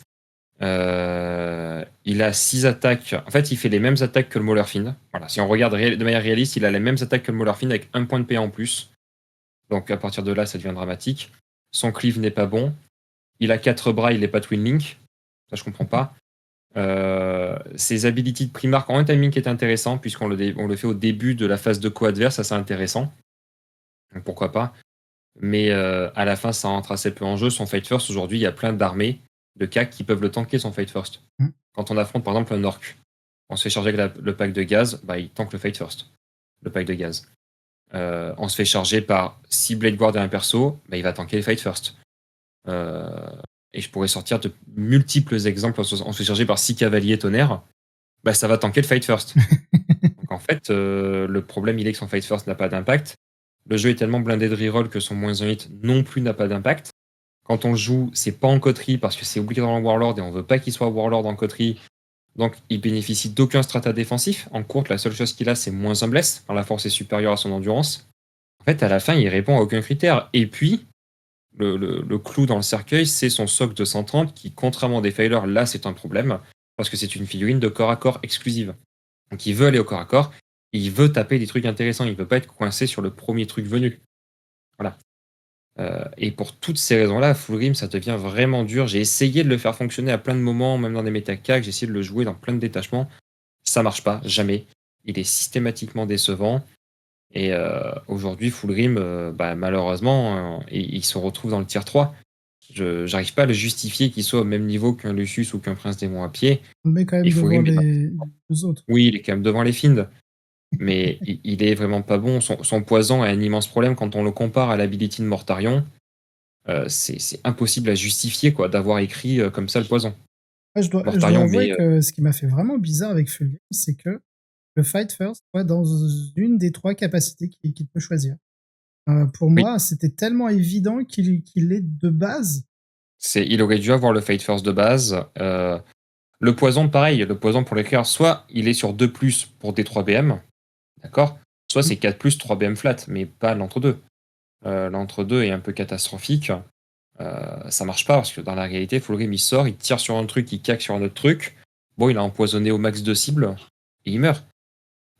Il a 6 attaques. En fait, il fait les mêmes attaques que le Maulerfin. Voilà, si on regarde de manière réaliste, il a les mêmes attaques que le Maulerfin avec 1 point de PA en plus. Donc à partir de là, ça devient dramatique. Son cleave n'est pas bon. Il a 4 bras, il n'est pas Twin Link. Ça, je comprends pas. Ses abilities de Primarch en un timing qui est intéressant, puisqu'on le fait au début de la phase de co-adverse, ça c'est intéressant. Donc pourquoi pas. Mais à la fin, ça rentre assez peu en jeu. Son Fight First, aujourd'hui, il y a plein d'armées de CAC qui peuvent le tanker, son Fight First. Quand on affronte par exemple un Orc, on se fait charger avec le pack de gaz, bah, il tank le Fight First, le pack de gaz. On se fait charger par 6 Blade Guard et un perso, bah, il va tanker le Fight First. Et je pourrais sortir de multiples exemples. On se fait charger par 6 cavaliers tonnerre, bah, ça va tanker le Fight First. Donc en fait, le problème, il est que son Fight First n'a pas d'impact. Le jeu est tellement blindé de reroll que son moins 1 hit non plus n'a pas d'impact. Quand on le joue, c'est pas en coterie parce que c'est obligatoirement Warlord et on veut pas qu'il soit Warlord en coterie. Donc il bénéficie d'aucun strata défensif. En courte, la seule chose qu'il a, c'est moins 1 bless quand la force est supérieure à son endurance. En fait, à la fin, il répond à aucun critère. Et puis, le clou dans le cercueil, c'est son socle de 130 qui, contrairement à des failers, là, c'est un problème parce que c'est une figurine de corps à corps exclusive. Donc il veut aller au corps à corps, et il veut taper des trucs intéressants, il veut pas être coincé sur le premier truc venu. Voilà. Et pour toutes ces raisons-là, Fulgrim, ça devient vraiment dur. J'ai essayé de le faire fonctionner à plein de moments, même dans des méta-CAC, j'ai essayé de le jouer dans plein de détachements. Ça marche pas, jamais. Il est systématiquement décevant. Et aujourd'hui, Fulgrim, bah, malheureusement, il se retrouve dans le tier 3. J'arrive pas à le justifier qu'il soit au même niveau qu'un Lucius ou qu'un Prince Démon à pied. On le met quand même Et devant Fulgrim, les deux autres. oui, il est quand même devant les Fiends. Mais il est vraiment pas bon. Son poison a un immense problème quand on le compare à l'ability de Mortarion. C'est impossible à justifier quoi, d'avoir écrit comme ça le poison. Ouais, je dois Mortarion, avouer mais que ce qui m'a fait vraiment bizarre avec Fulgrim, c'est que le Fight First soit dans une des 3 capacités qu'il peut choisir. Pour oui, moi, c'était tellement évident qu'il est de base. il aurait dû avoir le Fate First de base. Le poison, pareil, le poison pour l'écrire, soit il est sur 2+ pour D3 BM, d'accord, soit c'est 4+, 3 BM flat, mais pas l'entre-deux. L'entre-deux est un peu catastrophique. Ça marche pas parce que dans la réalité, Fulgrim il sort, il tire sur un truc, il caque sur un autre truc. Bon, il a empoisonné au max de cibles et il meurt.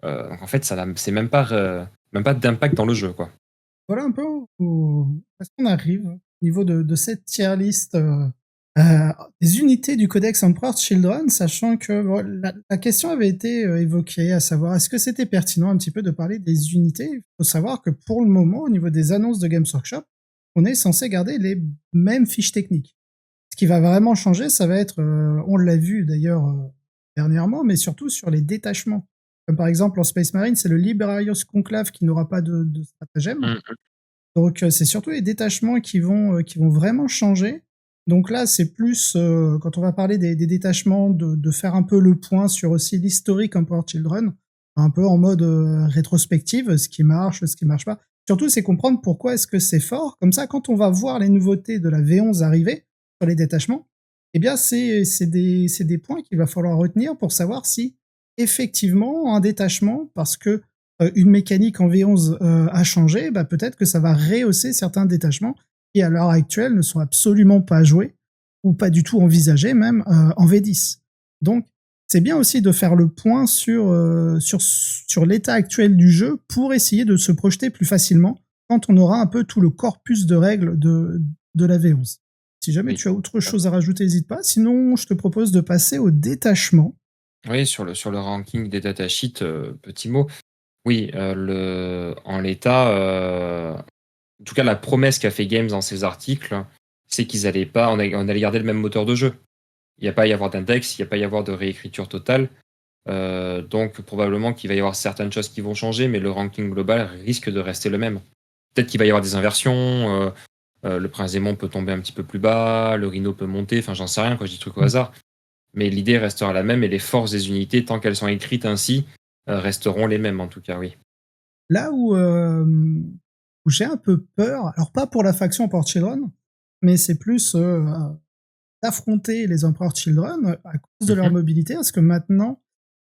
Donc en fait, c'est même pas d'impact dans le jeu, quoi. Voilà un peu où est-ce qu'on arrive au niveau de cette tier list des unités du Codex Emperor's Children, sachant que bon, la question avait été évoquée, à savoir est-ce que c'était pertinent un petit peu de parler des unités. Il faut savoir que pour le moment, au niveau des annonces de Games Workshop, on est censé garder les mêmes fiches techniques. Ce qui va vraiment changer, ça va être, on l'a vu d'ailleurs dernièrement, mais surtout sur les détachements. Comme par exemple en Space Marine, c'est le Liberarius Conclave qui n'aura pas de stratagème. Mm. Donc, c'est surtout les détachements qui vont vraiment changer. Donc là, c'est plus, quand on va parler des détachements, de faire un peu le point sur aussi l'historique Emperor Children, un peu en mode, rétrospective, ce qui marche pas. Surtout, c'est comprendre pourquoi est-ce que c'est fort. Comme ça, quand on va voir les nouveautés de la V11 arriver sur les détachements, eh bien, c'est des points qu'il va falloir retenir pour savoir si, effectivement, un détachement, parce que une mécanique en V11 a changé, bah, peut-être que ça va rehausser certains détachements qui, à l'heure actuelle, ne sont absolument pas joués ou pas du tout envisagés même en V10. Donc, c'est bien aussi de faire le point sur l'état actuel du jeu pour essayer de se projeter plus facilement quand on aura un peu tout le corpus de règles de la V11. Si jamais Oui. tu as autre chose à rajouter, n'hésite pas. Sinon, je te propose de passer au détachement. Oui, sur le ranking des datasheets, petit mot. Oui, en l'état, en tout cas, la promesse qu'a fait Games dans ses articles, c'est qu'ils allaient pas, on allait garder le même moteur de jeu. Il n'y a pas à y avoir d'index, il n'y a pas à y avoir de réécriture totale. Donc, probablement qu'il va y avoir certaines choses qui vont changer, mais le ranking global risque de rester le même. Peut-être qu'il va y avoir des inversions. Le Prince Démon peut tomber un petit peu plus bas, le Rhino peut monter. Enfin, j'en sais rien, quoi, je dis truc au Mm. hasard. Mais l'idée restera la même et les forces des unités, tant qu'elles sont écrites ainsi, resteront les mêmes, en tout cas, oui. Là où j'ai un peu peur, alors pas pour la faction Emperor Children, mais c'est plus d'affronter les Emperor Children à cause de leur Mhm. mobilité, parce que maintenant,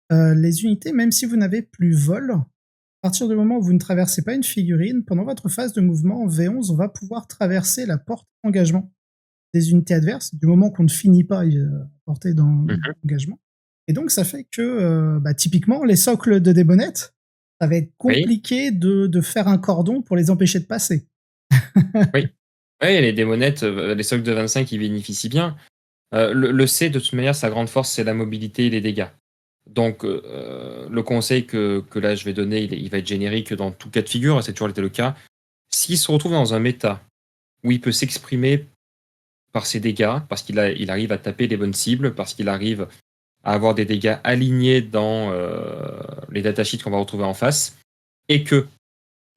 les unités, même si vous n'avez plus vol, à partir du moment où vous ne traversez pas une figurine, pendant votre phase de mouvement en V11, on va pouvoir traverser la porte d'engagement des unités adverses, du moment qu'on ne finit pas à porter dans Mhm. l'engagement. Et donc, ça fait que, bah, typiquement, les socles de Débonnette, ça va être Oui, compliqué de faire un cordon pour les empêcher de passer. oui. Oui, les démonettes, les socs de 25, ils bénéficient bien. Le C, de toute manière, sa grande force, c'est la mobilité et les dégâts. Donc, le conseil que là je vais donner, il va être générique dans tout cas de figure, c'est toujours été le cas. S'il se retrouve dans un méta où il peut s'exprimer par ses dégâts, parce il arrive à taper les bonnes cibles, parce qu'il arrive à avoir des dégâts alignés dans les datasheets qu'on va retrouver en face, et que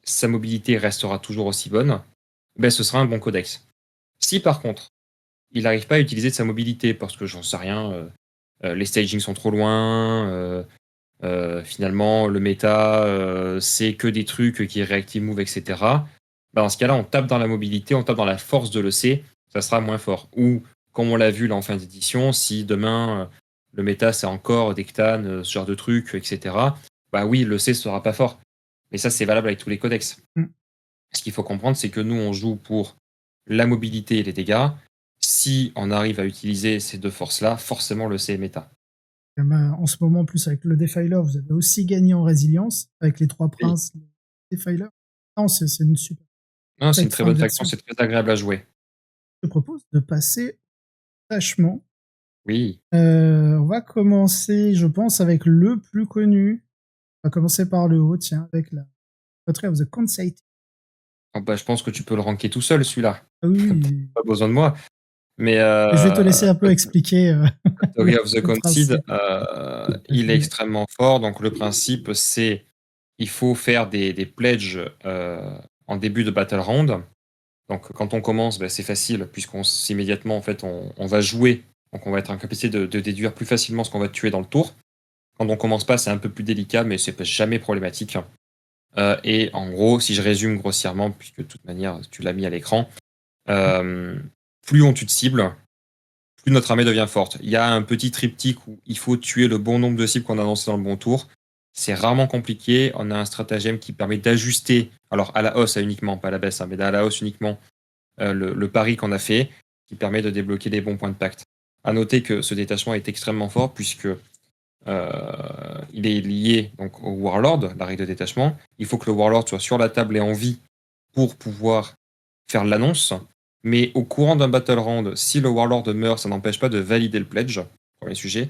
sa mobilité restera toujours aussi bonne, ben ce sera un bon codex. Si par contre, il n'arrive pas à utiliser de sa mobilité, parce que j'en sais rien, les stagings sont trop loin, finalement le méta c'est que des trucs qui est reactive move, etc. Ben, dans ce cas-là, on tape dans la mobilité, on tape dans la force de l'EC, ça sera moins fort. Ou, comme on l'a vu là en fin d'édition, si demain le méta c'est encore Dectan, ce genre de trucs, etc., bah oui, l'EC sera pas fort. Mais ça, c'est valable avec tous les codex. Mm. Ce qu'il faut comprendre, c'est que nous, on joue pour la mobilité et les dégâts. Si on arrive à utiliser ces deux forces-là, forcément l'EC est méta. En ce moment, en plus, avec le Defiler, vous avez aussi gagné en résilience, avec les trois Oui. princes, les Defiler. Non, c'est une super Non, c'est une cette très fin de bonne faction, version. c'est très agréable à jouer. Je te propose de passer vachement. Oui. On va commencer, je pense, avec le plus connu. On va commencer par le haut, tiens, avec la Portrait of the Conceit. Ah bah, je pense que tu peux le ranker tout seul, celui-là. Ah oui, Pas besoin de moi. Mais je vais te laisser un peu expliquer Theory of the le Concede, principe. il est extrêmement fort. Donc le principe, c'est il faut faire des pledges en début de battle round. Donc quand on commence, bah, c'est facile puisqu'on immédiatement en fait on va jouer. Donc on va être en capacité de déduire plus facilement ce qu'on va tuer dans le tour. Quand on commence pas, c'est un peu plus délicat, mais c'est jamais problématique. Et en gros, si je résume grossièrement, puisque de toute manière tu l'as mis à l'écran, euh, plus on tue de cibles, plus notre armée devient forte. Il y a un petit triptyque où il faut tuer le bon nombre de cibles qu'on a lancées dans le bon tour. C'est rarement compliqué. On a un stratagème qui permet d'ajuster, alors à la hausse uniquement, pas à la baisse, hein, mais à la hausse uniquement, le pari qu'on a fait, qui permet de débloquer les bons points de pacte. À noter que ce détachement est extrêmement fort puisque il est lié donc au Warlord, la règle de détachement. Il faut que le Warlord soit sur la table et en vie pour pouvoir faire l'annonce. Mais au courant d'un battle round, si le Warlord meurt, ça n'empêche pas de valider le pledge. Premier sujet.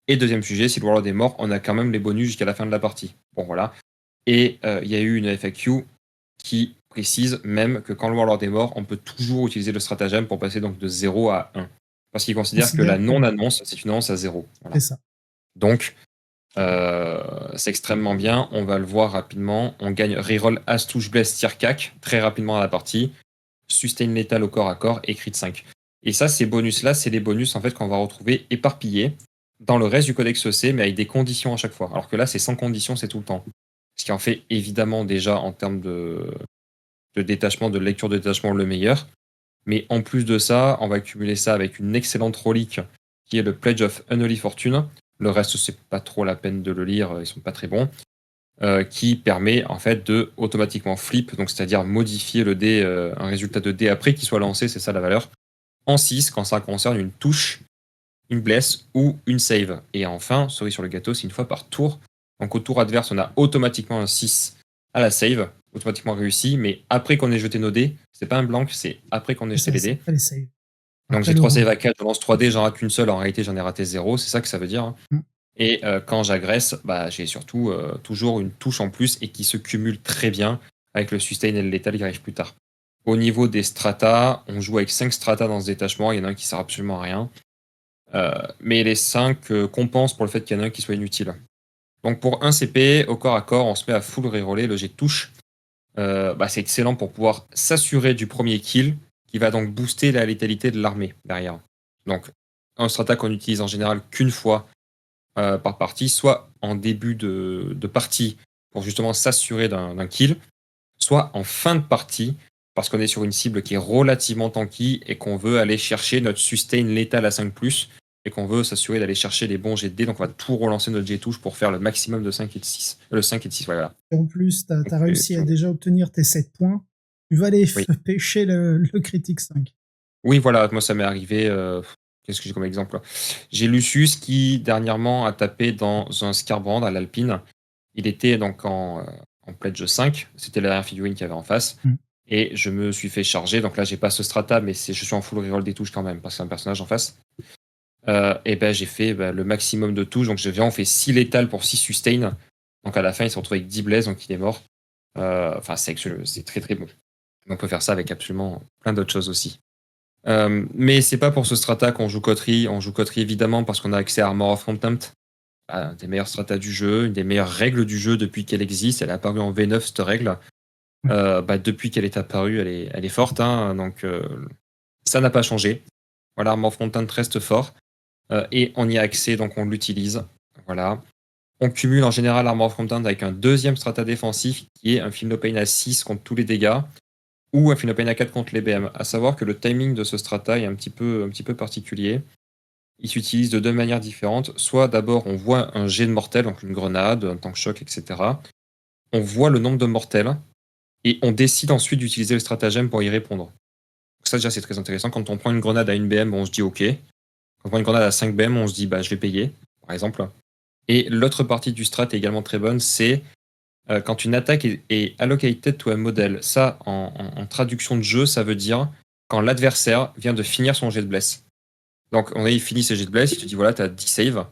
Et deuxième sujet, si le Warlord est mort, on a quand même les bonus jusqu'à la fin de la partie. Bon, voilà. Et il y a eu une FAQ qui précise même que quand le Warlord est mort, on peut toujours utiliser le stratagème pour passer donc de 0 à 1. Parce qu'il considère que la Considère que non-annonce, c'est une annonce à 0. c'est Voilà. ça. Donc, C'est extrêmement bien. On va le voir rapidement. On gagne reroll As touche bless tier cac très rapidement à la partie. Sustain létal au corps à corps et crit 5. Et ça, ces bonus-là, c'est les bonus en fait qu'on va retrouver éparpillés dans le reste du codex EC, mais avec des conditions à chaque fois. Alors que là, c'est sans condition, c'est tout le temps. Ce qui en fait évidemment déjà en termes de détachement, de lecture de détachement le meilleur. Mais en plus de ça, on va cumuler ça avec une excellente relique qui est le Pledge of Unholy Fortune. Le reste, c'est pas trop la peine de le lire, ils sont pas très bons. Qui permet en fait de automatiquement flip, donc c'est-à-dire modifier le dé, un résultat de dé après qu'il soit lancé, c'est ça la valeur, en 6 quand ça concerne une touche, une bless ou une save. Et enfin, cerise sur le gâteau, c'est une fois par tour. Donc au tour adverse, on a automatiquement un 6 à la save, automatiquement réussi, mais après qu'on ait jeté nos dés, c'est pas un blank, c'est après qu'on ait jeté les dés. Les saves. Donc Après j'ai le 3 round. saves à 4, je lance 3 dés, j'en rate qu'une seule, en réalité j'en ai raté 0, c'est ça que ça veut dire. Hein. Et quand j'agresse, bah, j'ai surtout toujours une touche en plus et qui se cumule très bien avec le sustain et le létal qui arrive plus tard. Au niveau des stratas, on joue avec 5 stratas dans ce détachement, il y en a un qui sert absolument à rien. Mais les 5 compensent pour le fait qu'il y en a un qui soit inutile. Donc pour 1 CP, au corps à corps, on se met à full reroller le jet de touche. Bah, c'est excellent pour pouvoir s'assurer du premier kill, qui va donc booster la létalité de l'armée derrière. Donc un strata qu'on utilise en général qu'une fois par partie, soit en début de partie pour justement s'assurer d'un kill, soit en fin de partie parce qu'on est sur une cible qui est relativement tanky et qu'on veut aller chercher notre sustain létal à 5+, et qu'on veut s'assurer d'aller chercher les bons jets de dés. Donc on va tout relancer notre jet touche pour faire le maximum de 5 et de 6. Le 5 et de 6, voilà. Et en plus, tu as réussi à déjà obtenir tes 7 points. Tu vas aller pêcher le critique 5. Oui, voilà, moi ça m'est arrivé. Qu'est-ce que j'ai comme exemple? J'ai Lucius qui dernièrement a tapé dans un Scarbrand à l'Alpine. Il était donc en pledge 5, c'était la dernière figurine qu'il y avait en face. Et je me suis fait charger, donc là j'ai pas ce strata, mais je suis en full reroll des touches quand même, parce que c'est un personnage en face. Et ben j'ai fait le maximum de touches, donc j'ai vraiment fait 6 létales pour 6 sustain. Donc à la fin il s'est retrouvé avec 10 blazes, donc il est mort. Enfin c'est très très bon. On peut faire ça avec absolument plein d'autres choses aussi. Mais c'est pas pour ce strata qu'on joue Coterie. On joue Coterie évidemment parce qu'on a accès à Armor of Contempt, un des meilleurs stratas du jeu, une des meilleures règles du jeu depuis qu'elle existe. Elle est apparue en V9 cette règle. Depuis qu'elle est apparue, elle est forte, hein, donc ça n'a pas changé. Voilà, Armor of Contempt reste fort et on y a accès, donc on l'utilise. Voilà. On cumule en général Armor of Contempt avec un deuxième strata défensif qui est un Feel No Pain à 6 contre tous les dégâts, ou un Feel No Pain à 4 contre les BM. À savoir que le timing de ce strata est un petit peu particulier. Il s'utilise de deux manières différentes. Soit d'abord on voit un jet de mortel, donc une grenade, un tank choc, etc. On voit le nombre de mortels et on décide ensuite d'utiliser le stratagème pour y répondre. Donc ça déjà c'est très intéressant. Quand on prend une grenade à 1 BM, on se dit ok. Quand on prend une grenade à 5 BM, on se dit bah je vais payer, par exemple. Et l'autre partie du strat est également très bonne, c'est quand une attaque est allocated to a model. Ça, en traduction de jeu, ça veut dire quand l'adversaire vient de finir son jet de bless. Donc, il finit ses jets de bless, il te dit voilà, t'as 10 saves.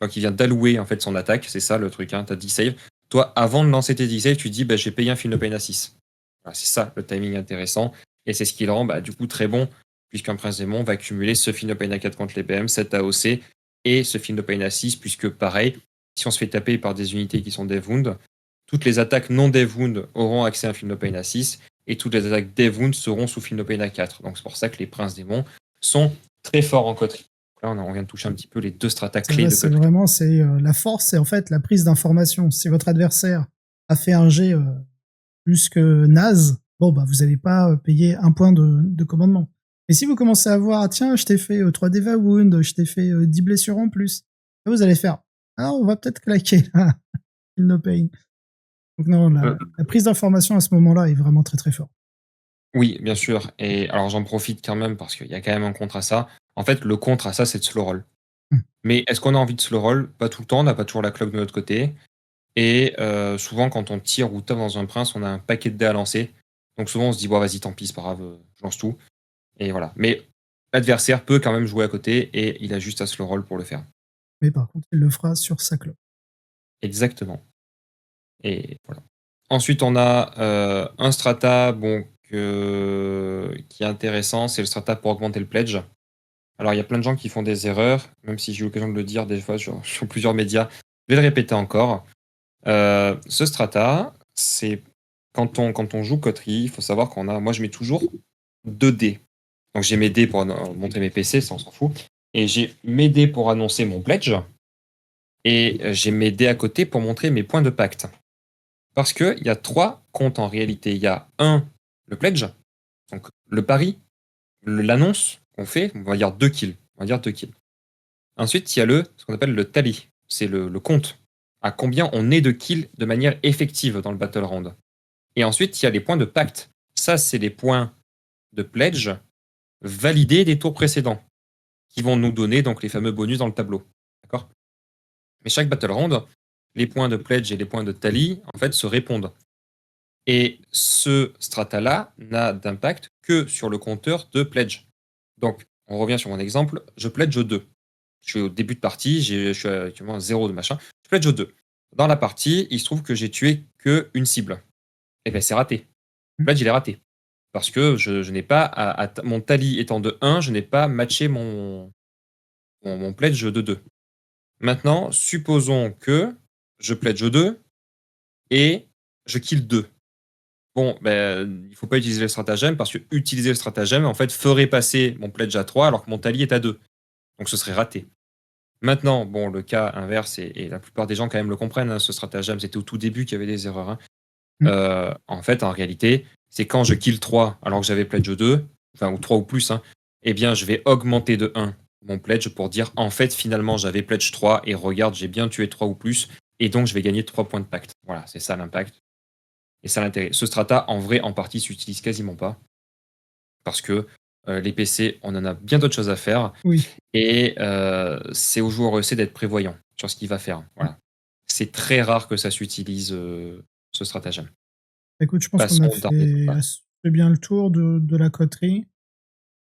Donc, il vient d'allouer en fait son attaque, c'est ça le truc, hein, t'as 10 saves. Toi, avant de lancer tes 10 saves, tu dis bah, j'ai payé un Feel No Pain à 6. Voilà, c'est ça le timing intéressant. Et c'est ce qui le rend du coup très bon, puisqu'un Prince Démon va cumuler ce Feel No Pain à 4 contre les PM, 7 AOC, et ce Feel No Pain à 6, puisque pareil, si on se fait taper par des unités qui sont Death Wound, toutes les attaques non Death Wound auront accès à un Feel No Pain à 6, et toutes les attaques Death Wound seront sous Feel No Pain à 4. Donc c'est pour ça que les Princes Démons sont très forts en coterie. Là, on vient de toucher un petit peu les deux stratas clés de C'est coterie. vraiment, la force, c'est en fait la prise d'information. Si votre adversaire a fait un jet plus que naze, bon, bah, vous n'allez pas payer un point de commandement. Et si vous commencez à voir, tiens, je t'ai fait 3 Deva Wound, je t'ai fait 10 blessures en plus, là, vous allez faire, ah, on va peut-être claquer, là. No pain. Donc non, la prise d'information à ce moment-là est vraiment très très forte. Oui, bien sûr. Et alors j'en profite quand même parce qu'il y a quand même un contre à ça. En fait, le contre à ça, c'est de slow roll. Mais est-ce qu'on a envie de slow roll? Pas tout le temps, on n'a pas toujours la cloque de notre côté. Et souvent, quand on tire ou tape dans un prince, on a un paquet de dés à lancer. Donc souvent, on se dit, bon, vas-y, tant pis, c'est pas grave, je lance tout. Et voilà. Mais l'adversaire peut quand même jouer à côté et il a juste à slow roll pour le faire. Mais par contre, il le fera sur sa cloque. Exactement. Et voilà. Ensuite, on a un strata qui est intéressant, c'est le strata pour augmenter le pledge. Alors, il y a plein de gens qui font des erreurs, même si j'ai eu l'occasion de le dire des fois sur plusieurs médias, Je vais le répéter encore. Ce strata, c'est quand on joue coterie, il faut savoir moi je mets toujours 2 dés. Donc j'ai mes dés pour montrer mes PC, ça on s'en fout. Et j'ai mes dés pour annoncer mon pledge. Et j'ai mes dés à côté pour montrer mes points de pacte. Parce qu'il y a 3 comptes en réalité. Il y a le pledge, donc le pari, l'annonce qu'on fait, on va dire 2 kills. On va dire 2 kills. Ensuite, il y a ce qu'on appelle le tally. C'est le compte. À combien on est de kills de manière effective dans le battle round. Et ensuite, il y a les points de pacte. Ça, c'est les points de pledge validés des tours précédents, qui vont nous donner donc les fameux bonus dans le tableau. D'accord ? Mais chaque battle round, les points de pledge et les points de tally, en fait, se répondent. Et ce strata-là n'a d'impact que sur le compteur de pledge. Donc, on revient sur mon exemple, je pledge 2. Je suis au début de partie, je suis actuellement à 0 de machin, je pledge 2. Dans la partie, il se trouve que j'ai tué qu'une cible. Et bien, c'est raté. Le pledge, il est raté. Parce que je n'ai pas, mon tally étant de 1, je n'ai pas matché mon pledge de 2. Maintenant, supposons que je pledge 2 et je kill 2. Bon, ben, il ne faut pas utiliser le stratagème parce que utiliser le stratagème, en fait, ferait passer mon pledge à 3 alors que mon tally est à 2. Donc ce serait raté. Maintenant, bon, le cas inverse, et la plupart des gens quand même le comprennent, hein, ce stratagème, c'était au tout début qu'il y avait des erreurs. Hein. En fait, en réalité, c'est quand je kill 3 alors que j'avais pledge 2, enfin, ou 3 ou plus, hein, eh bien, je vais augmenter de 1 mon pledge pour dire, en fait, finalement, j'avais pledge 3 et regarde, j'ai bien tué 3 ou plus, et donc je vais gagner 3 points de pacte. Voilà, c'est ça l'impact. Et ça l'intérêt. Ce strata, en vrai, en partie, s'utilise quasiment pas. Parce que les PC, on en a bien d'autres choses à faire. Oui. Et c'est au joueur EC d'être prévoyant sur ce qu'il va faire. Voilà. C'est très rare que ça s'utilise, ce stratagème. Écoute, je pense qu'on Passons a au dernier fait strata. assez bien le tour de la coterie.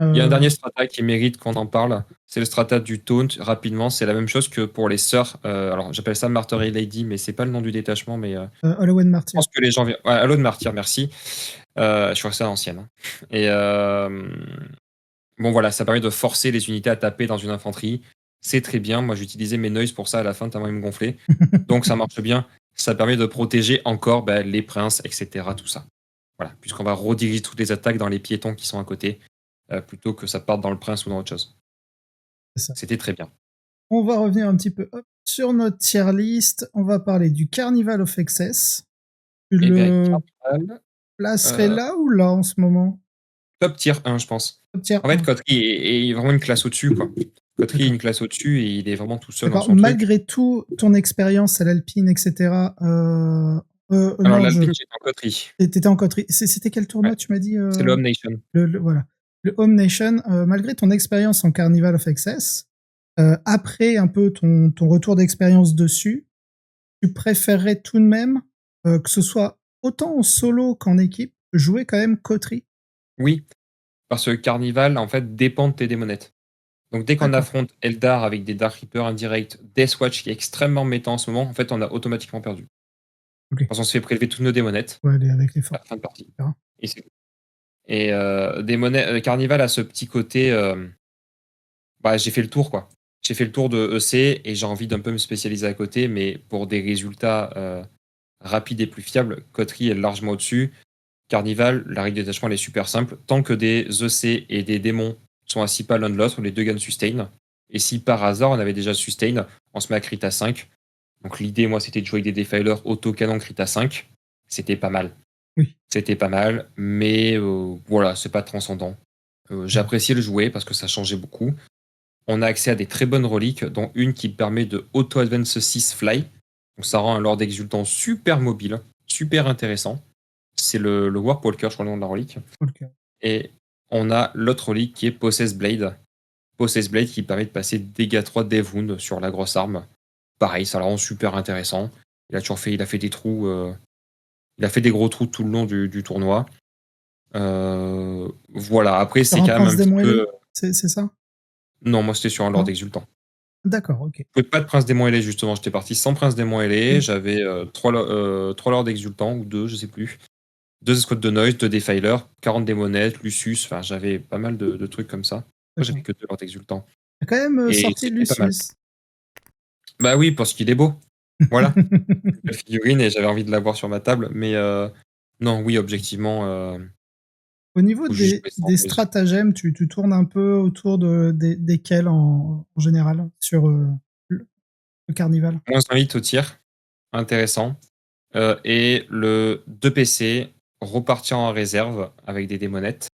Il y a un dernier Euh, strata qui mérite qu'on en parle. C'est le strata du taunt. Rapidement, c'est la même chose que pour les sœurs. Alors, j'appelle ça Martyr Lady, mais c'est pas le nom du détachement. Mais Halloween je Martyr. pense que les gens. Ouais, Halo de Martyr, merci. Je crois que c'est à l'ancienne. Hein. Et bon, voilà, ça permet de forcer les unités à taper dans une infanterie. C'est très bien. Moi, j'utilisais mes noise pour ça à la fin, tellement ils me gonflaient. Donc, ça marche bien. Ça permet de protéger encore les princes, etc. Tout ça. Voilà, puisqu'on va rediriger toutes les attaques dans les piétons qui sont à côté, plutôt que ça parte dans le prince ou dans autre chose. C'est ça. C'était très bien. On va revenir un petit peu sur notre tier list. On va parler du Carnival of Excess. Tu Et bien, le Cardinal, placerais là ou là en ce moment? top tier 1, je pense. Top tier En fait, 1. Kotri est vraiment une classe au-dessus, quoi. Kotri est D'accord. une classe au-dessus et il est vraiment tout seul dans D'accord. son truc. Malgré tout, ton expérience à l'Alpine, etc. Alors, Non, l'Alpine, j'étais en Kotri. t'étais en coterie. C'était quel Ouais. tournoi, tu m'as dit C'est le Home Nation. Voilà. Le Home Nation, malgré ton expérience en Carnival of Excess, après un peu ton retour d'expérience dessus, tu préférerais tout de même, que ce soit autant en solo qu'en équipe, jouer quand même coterie? Oui, parce que Carnival, en fait, dépend de tes démonettes. Donc, dès qu'on D'accord. affronte Eldar avec des Dark Reapers indirects, Deathwatch qui est extrêmement méta en ce moment, en fait, on a automatiquement perdu. OK. Parce qu'on se fait prélever toutes nos démonettes Ouais, aller avec les à forts, la fin de partie. et cetera. Et c'est Et Carnival a ce petit côté. J'ai fait le tour, quoi. J'ai fait le tour de EC et j'ai envie d'un peu me spécialiser à côté, mais pour des résultats rapides et plus fiables, Coterie est largement au-dessus. Carnival, la règle de détachement elle est super simple. Tant que des EC et des démons sont assis pas l'un de l'autre, les deux gagnent sustain. Et si par hasard on avait déjà sustain, on se met à crit à 5. Donc l'idée, moi, c'était de jouer avec des defilers auto-canon crit à 5. C'était pas mal. Oui. C'était pas mal, mais voilà, c'est pas transcendant. J'ai Mmh. apprécié le jouer parce que ça changeait beaucoup. On a accès à des très bonnes reliques, dont une qui permet de auto-advance 6 fly. Donc ça rend un Lord Exultant super mobile, super intéressant. C'est le Warpwalker, je crois le nom de la relique. OK. Et on a l'autre relique qui est Possess Blade. Possess Blade qui permet de passer dégâts 3 Death Wound sur la grosse arme. Pareil, ça la rend super intéressant. Il a fait des trous. Il a fait des gros trous tout le long du tournoi. Voilà, après, Sur c'est un quand même un prince petit démon peu. ailé? C'est ça? Non, moi, c'était sur un Lord Non? Exultant. D'accord, OK. Je pouvais pas de Prince Démon ailé, justement. J'étais parti sans Prince Démon ailé. Oui. J'avais 3 Lords Exultants, ou 2, je sais plus. 2 escouades de Noise, 2 Defiler, 40 démonettes, Lucius. Enfin, j'avais pas mal de trucs comme ça. Moi, j'avais D'accord. que 2 Lords Exultants. Tu as quand même, Et sorti c'était pas mal. Lucius. Bah oui, parce qu'il est beau. Voilà, une belle figurine et j'avais envie de l'avoir sur ma table, mais non, oui, objectivement, Au niveau faut juste jouer sans des jouer dessus. stratagèmes, tu tournes un peu autour desquels en général sur le carnival? -8 au tir, intéressant, et le 2 PC, repartir en réserve avec des démonettes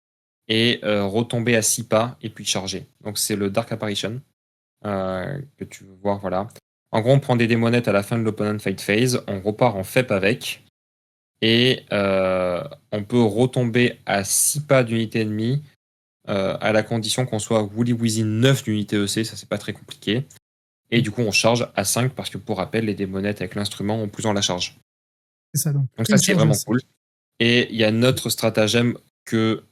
et retomber à 6 pas et puis charger. Donc c'est le Dark Apparition, que tu veux voir, voilà. En gros, on prend des démonettes à la fin de l'opponent fight phase, on repart en FEP avec et on peut retomber à 6 pas d'unité ennemie, à la condition qu'on soit Woolly Within 9 d'unité EC, ça c'est pas très compliqué. Et Mmh, du coup, on charge à 5 parce que pour rappel, les démonettes avec l'instrument ont plus en la charge. c'est ça donc Donc ça, une c'est charge à vraiment 5. cool. Et il y a notre stratagème que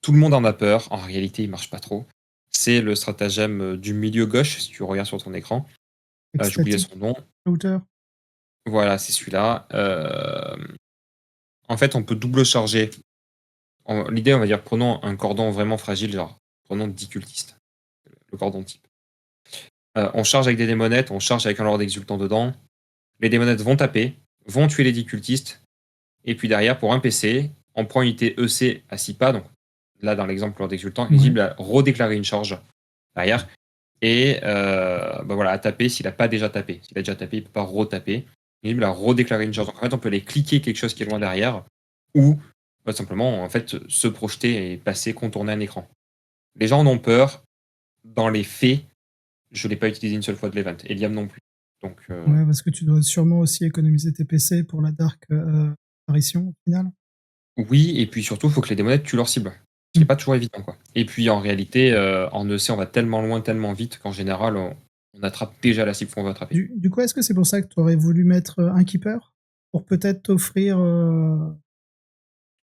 tout le monde en a peur. En réalité, il marche pas trop. C'est le stratagème du milieu gauche, si tu regardes sur ton écran. J'ai oublié Ecstatic son nom. Shooter. Voilà, c'est celui-là. En fait, on peut double charger. L'idée, on va dire, prenons un cordon vraiment fragile, genre, prenons 10 cultistes, le cordon type. On charge avec des démonettes, on charge avec un Lord Exultant dedans. Les démonettes vont taper, vont tuer les 10 cultistes. Et puis derrière, pour un PC, on prend une unité EC à 6 pas. Donc là, dans l'exemple Lord Exultant, Ouais, éligible à redéclarer une charge derrière. Et bah voilà, à taper s'il n'a pas déjà tapé. S'il a déjà tapé, il ne peut pas retaper. Éligible à redéclarer une charge. Donc en fait, on peut aller cliquer quelque chose qui est loin derrière. Ou simplement en fait, se projeter et passer, contourner un écran. Les gens en ont peur. Dans les faits, je ne l'ai pas utilisé une seule fois de l'event. Et Liam non plus. Donc ouais, parce que tu dois sûrement aussi économiser tes PC pour la Dark, Apparition au final? oui, et puis surtout, il faut que les démonettes tuent leur cible. Ce qui Mmh. est pas toujours évident, quoi. Et puis en réalité, en EC, on va tellement loin, tellement vite qu'en général, on attrape déjà la cible qu'on veut attraper. Du coup, est-ce que c'est pour ça que tu aurais voulu mettre, un keeper? Pour peut-être t'offrir,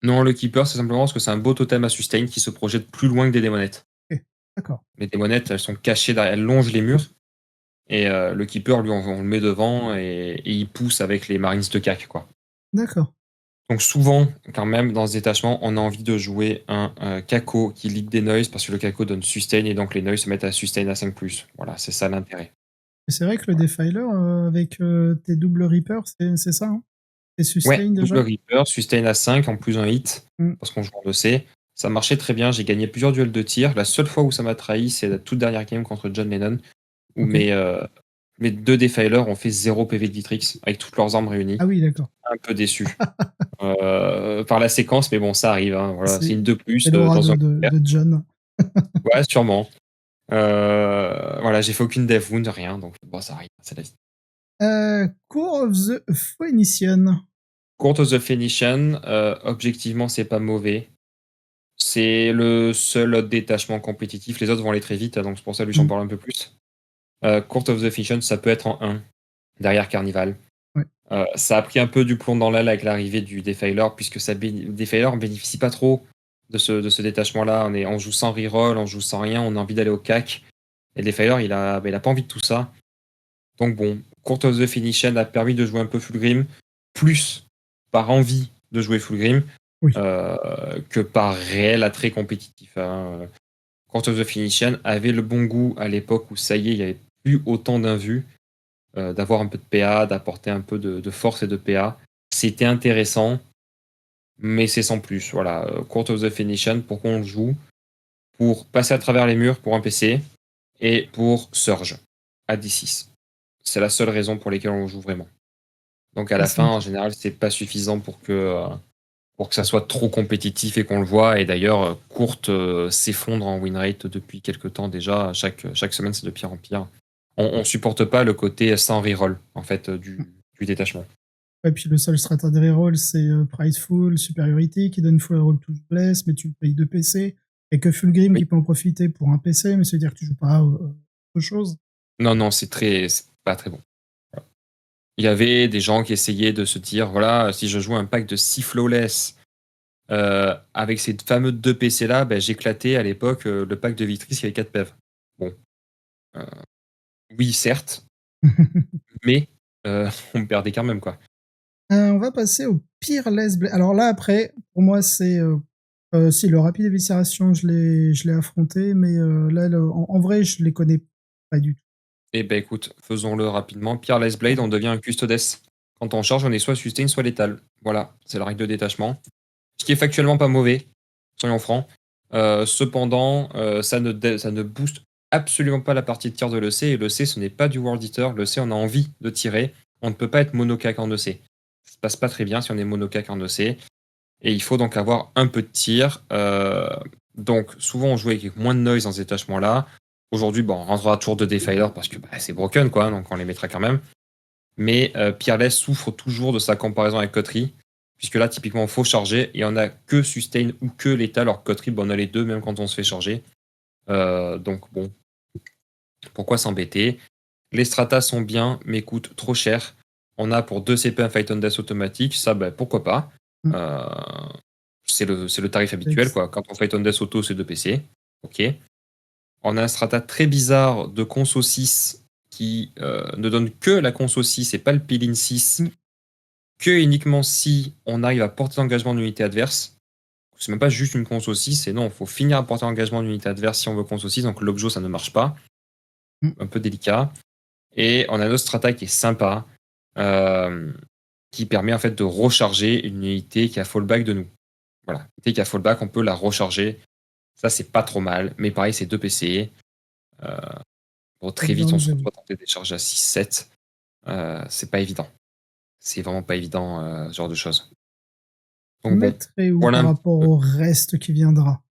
Non, le keeper, c'est simplement parce que c'est un beau totem à sustain qui se projette plus loin que des démonettes. OK, d'accord. Les démonettes, elles sont cachées derrière, elles longent les murs, et le keeper, lui, on le met devant et il pousse avec les marines de CAC, quoi. D'accord. Donc souvent, quand même, dans ce détachement, on a envie de jouer un Kako qui lead des noise parce que le Kako donne sustain et donc les noise se mettent à sustain à 5+. Voilà, c'est ça l'intérêt. Et c'est vrai que le Defiler, avec, tes double Reaper, c'est ça, hein? C'est Ouais, sustain double déjà? Reaper, sustain à 5 en plus un hit, Mmh. parce qu'on joue en 2C. Ça marchait très bien, j'ai gagné plusieurs duels de tir. La seule fois où ça m'a trahi, c'est la toute dernière game contre John Lennon, où OK. mes 2 Defilers ont fait 0 PV de Vitrix avec toutes leurs armes réunies. Ah oui, d'accord. Un peu déçu par la séquence, mais bon, ça arrive, hein, voilà, c'est C'est une de plus c'est l'aura dans un couvert. de John. Ouais, sûrement. Voilà, j'ai fait aucune death wound, rien, donc bon, ça arrive, c'est la vie. Core of the Phoenician. Court of the Phoenician, objectivement, c'est pas mauvais. C'est le seul autre détachement compétitif. Les autres vont aller très vite, hein, donc c'est pour ça que j'en Mmh. parle un peu plus. Court of the Phoenician, ça peut être en 1, derrière Carnival. Ouais. Ça a pris un peu du plomb dans l'aile avec l'arrivée du Defiler, puisque Defiler ne bénéficie pas trop de ce détachement-là. On joue sans reroll, on joue sans rien, on a envie d'aller au CAC. Et Defiler, il a pas envie de tout ça. Donc bon, Court of the Phoenician a permis de jouer un peu Fulgrim, plus par envie de jouer Fulgrim, Oui. que par réel attrait compétitif, hein. Court of the Phoenician avait le bon goût à l'époque où ça y est, il n'y avait plus autant d'invus, d'avoir un peu de PA, d'apporter un peu de force et de PA. C'était intéressant, mais c'est sans plus. Voilà, Court of the Phoenician, pourquoi on le joue? Pour passer à travers les murs pour un PC et pour Surge à D6. C'est la seule raison pour laquelle on joue vraiment. Donc à Ah, la c'est fin, en OK. général, c'est pas suffisant pour que ça soit trop compétitif et qu'on le voit. Et d'ailleurs, Courte s'effondre en win rate depuis quelques temps déjà. Chaque semaine, c'est de pire en pire. On supporte pas le côté sans reroll en fait Mmh. du détachement. Ouais, puis le seul strata de reroll, c'est, Prideful, Superiority, qui donne full reroll to bless, mais tu le payes 2 PC. Et que Fulgrim Oui. qui peut en profiter pour un PC, mais ça veut dire que tu joues pas à autre chose. Non, non, c'est pas très bon. Il y avait des gens qui essayaient de se dire voilà, si je joue un pack de 6 flawless avec ces fameux 2 PC là, ben, j'éclatais à l'époque le pack de Victris qui avait 4 PEV. Bon, euh, oui, certes, mais on perdait quand même, quoi. On va passer au Peerless Blade. Alors là, après, pour moi, c'est, si le rapide éviscération, je l'ai affronté, mais là, en vrai, je les connais pas du tout. Eh ben écoute, faisons-le rapidement. Peerless Blade, on devient un Custodes. Quand on charge, on est soit sustain, soit létal. Voilà, c'est la règle de détachement. Ce qui est factuellement pas mauvais, soyons francs. Cependant, ça ne booste absolument pas la partie de tir de l'EC. Et l'EC, ce n'est pas du World Eater. L'EC, on a envie de tirer. On ne peut pas être monocaque en EC. Ça se passe pas très bien si on est monocaque en EC. Et il faut donc avoir un peu de tir. Donc, souvent, on joue avec moins de noise dans ce détachement-là. Aujourd'hui, bon, on rentrera toujours de Defiler parce que c'est broken, quoi, donc on les mettra quand même. Mais Peerless souffre toujours de sa comparaison avec Coterie, puisque là, typiquement, il faut charger et on a que Sustain ou que l'état, alors que Coterie, bon, on a les deux, même quand on se fait charger. Donc, bon, pourquoi s'embêter? Les stratas sont bien, mais coûtent trop cher. On a pour 2 CP un Fight on Death automatique, ça, pourquoi pas. Mm. C'est le tarif habituel, quoi. Quand on Fight on Death auto, c'est 2 PC. Ok. On a un strata très bizarre de conso 6 qui ne donne que la conso 6 et pas le peel-in 6, que uniquement si on arrive à porter l'engagement d'unité adverse. C'est même pas juste une conso 6, c'est non, il faut finir à porter l'engagement d'unité adverse si on veut conso 6, donc l'objo ça ne marche pas. Un peu délicat. Et on a notre strata qui est sympa, qui permet en fait de recharger une unité qui a fallback de nous. Voilà, une unité qui a fallback, on peut la recharger. Ça, c'est pas trop mal, mais pareil, c'est 2 PC. Bon, très vite, on se retrouve à tenter des charges à 6-7. C'est pas évident. C'est vraiment pas évident, ce genre de choses. On mettrait où par rapport au reste qui viendra?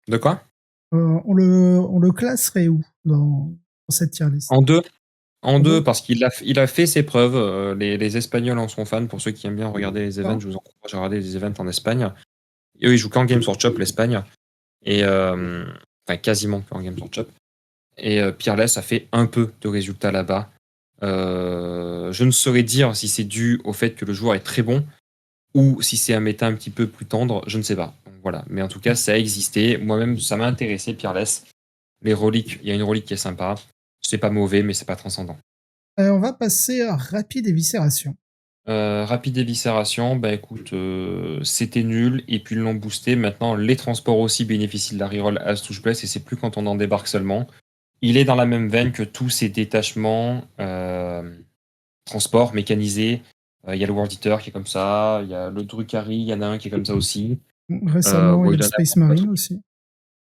De quoi? On le classerait où dans cette tier list? En 2. En 2, parce qu'il a fait ses preuves. Les Espagnols en sont fans. Pour ceux qui aiment bien regarder les events, je vous encourage à regarder les events en Espagne. Et eux, ils jouent qu'en Games Workshop, l'Espagne. Et enfin, quasiment qu'en Games Workshop. Et Peerless a fait un peu de résultats là-bas. Je ne saurais dire si c'est dû au fait que le joueur est très bon ou si c'est un méta un petit peu plus tendre, je ne sais pas. Donc, voilà. Mais en tout cas, ça a existé. Moi-même, ça m'a intéressé, Peerless. Les reliques, il y a une relique qui est sympa. C'est pas mauvais, mais c'est pas transcendant. On va passer à rapide éviscération. Rapide éviscération, écoute, c'était nul, et puis ils l'ont boosté. Maintenant, les transports aussi bénéficient de la reroll as touche bless, et c'est plus quand on en débarque seulement. Il est dans la même veine que tous ces détachements transport mécanisés. Il y a le World Eater qui est comme ça, il y a le Drukhari, il y en a un qui est comme ça aussi. Récemment, il y a le Space Marine aussi.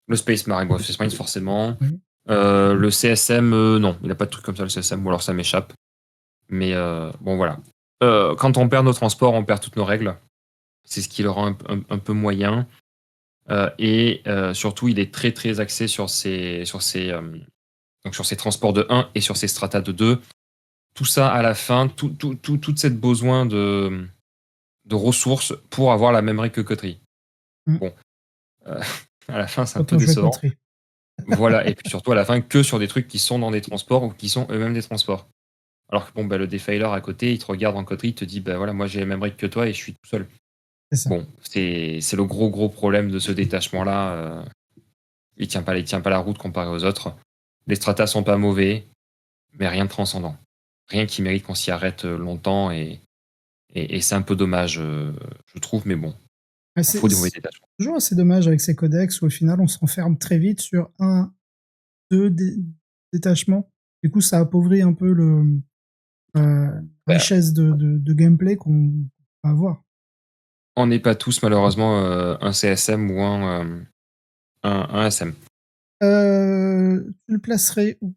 Le Space Marine, bon, Space Marine forcément. Oui. Le CSM, non, il n'a pas de truc comme ça, le CSM, ou alors ça m'échappe. Mais bon, voilà. Quand on perd nos transports, on perd toutes nos règles. C'est ce qui le rend un peu moyen. Et surtout, il est très très axé sur ses transports de 1 et sur ses stratas de 2. Tout ça à la fin, toute cette besoin de ressources pour avoir la même règle que Coterie. Bon, à la fin, c'est un peu décevant. Voilà, et puis surtout à la fin, que sur des trucs qui sont dans des transports ou qui sont eux-mêmes des transports. Alors que bon, le Defiler à côté, il te regarde en Coterie, il te dit, voilà, moi j'ai les mêmes règles que toi et je suis tout seul. Bon, c'est le gros problème de ce détachement-là. Il tient pas la route comparé aux autres. Les stratas sont pas mauvais, mais rien de transcendant. Rien qui mérite qu'on s'y arrête longtemps et c'est un peu dommage, je trouve, mais bon. Il faut des mauvais détachements. C'est toujours assez dommage avec ces codex où au final on se renferme très vite sur 2 détachements. Du coup, ça appauvrit un peu la richesse de gameplay qu'on va avoir. On n'est pas tous malheureusement un CSM ou un SM. Tu le placerais où?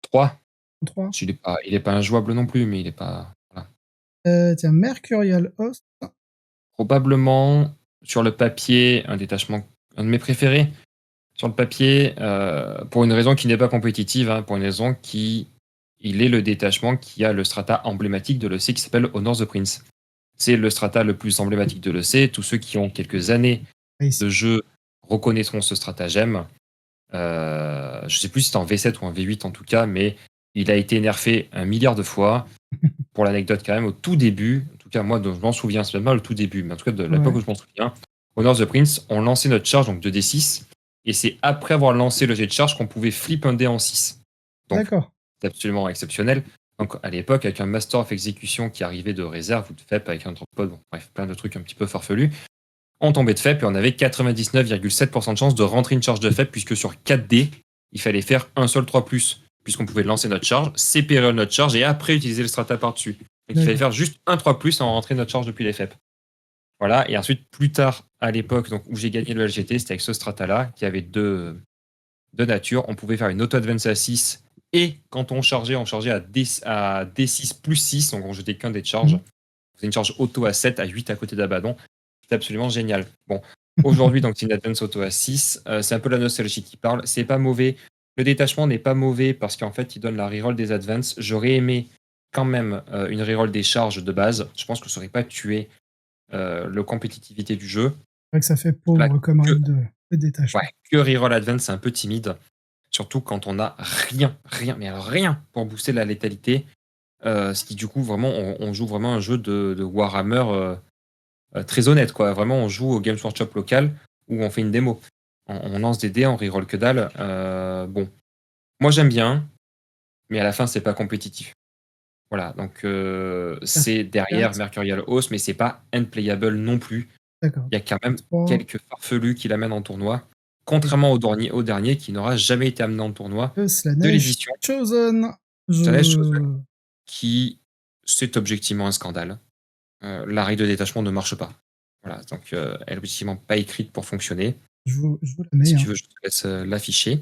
3. 3. Il est pas injouable non plus, mais il est pas... Voilà. Tiens, Mercurial Host. Probablement, sur le papier, un de mes préférés. Sur le papier, pour une raison qui n'est pas compétitive, pour une raison il est le détachement qui a le strata emblématique de l'EC qui s'appelle Honor the Prince. C'est le strata le plus emblématique de l'EC. Tous ceux qui ont quelques années de jeu reconnaîtront ce stratagème. Je ne sais plus si c'est en V7 ou en V8 en tout cas, mais il a été nerfé 1 milliard de fois. Pour l'anecdote quand même, au tout début, en tout cas moi je m'en souviens, c'est même pas le tout début, mais en tout cas de l'époque où je m'en souviens, Honor the Prince, on lançait notre charge, donc de D6, et c'est après avoir lancé le jet de charge qu'on pouvait flip un dé en 6. Donc c'est absolument exceptionnel. Donc à l'époque, avec un Master of Execution qui arrivait de réserve ou de FEP avec un drop-pod, bref, plein de trucs un petit peu farfelus, on tombait de FEP et on avait 99,7% de chance de rentrer une charge de FEP, puisque sur 4 dés, il fallait faire un seul 3+. puisqu'on pouvait lancer notre charge, CPR notre charge et après utiliser le strata par-dessus. Donc il fallait faire juste un 3+ en rentrer notre charge depuis les FEP. Voilà, et ensuite, plus tard, à l'époque donc, où j'ai gagné le LGT, c'était avec ce strata-là, qui avait deux natures. On pouvait faire une auto-advance à 6, et quand on chargeait à D6 plus 6, donc on jetait qu'un dé de charge. On faisait une charge auto à 7, à 8 à côté d'Abaddon. C'était absolument génial. Bon, aujourd'hui, donc c'est une advance auto à 6. C'est un peu la nostalgie qui parle. C'est pas mauvais. Le détachement n'est pas mauvais parce qu'en fait, il donne la reroll des advances. J'aurais aimé quand même une reroll des charges de base. Je pense que ça aurait pas tué le compétitivité du jeu. C'est vrai que ça fait pauvre comme règle de détachement. Ouais, que reroll advance, c'est un peu timide. Surtout quand on a rien, mais alors rien pour booster la létalité. Ce qui du coup, vraiment, on joue vraiment un jeu de Warhammer très honnête, quoi. Vraiment, on joue au Games Workshop local où on fait une démo. On lance des dés, on reroll que dalle. Bon, moi j'aime bien, mais à la fin, c'est pas compétitif. Voilà, donc c'est derrière Mercurial Host, mais c'est pas unplayable non plus. D'accord. Il y a quand même quelques farfelus qui l'amènent en tournoi, contrairement au dernier qui n'aura jamais été amené en tournoi de l'édition. Chosen. Chosen, qui c'est objectivement un scandale. La règle de détachement ne marche pas. Voilà, donc elle est objectivement pas écrite pour fonctionner. Je vous la mets. Si tu veux, je te laisse l'afficher.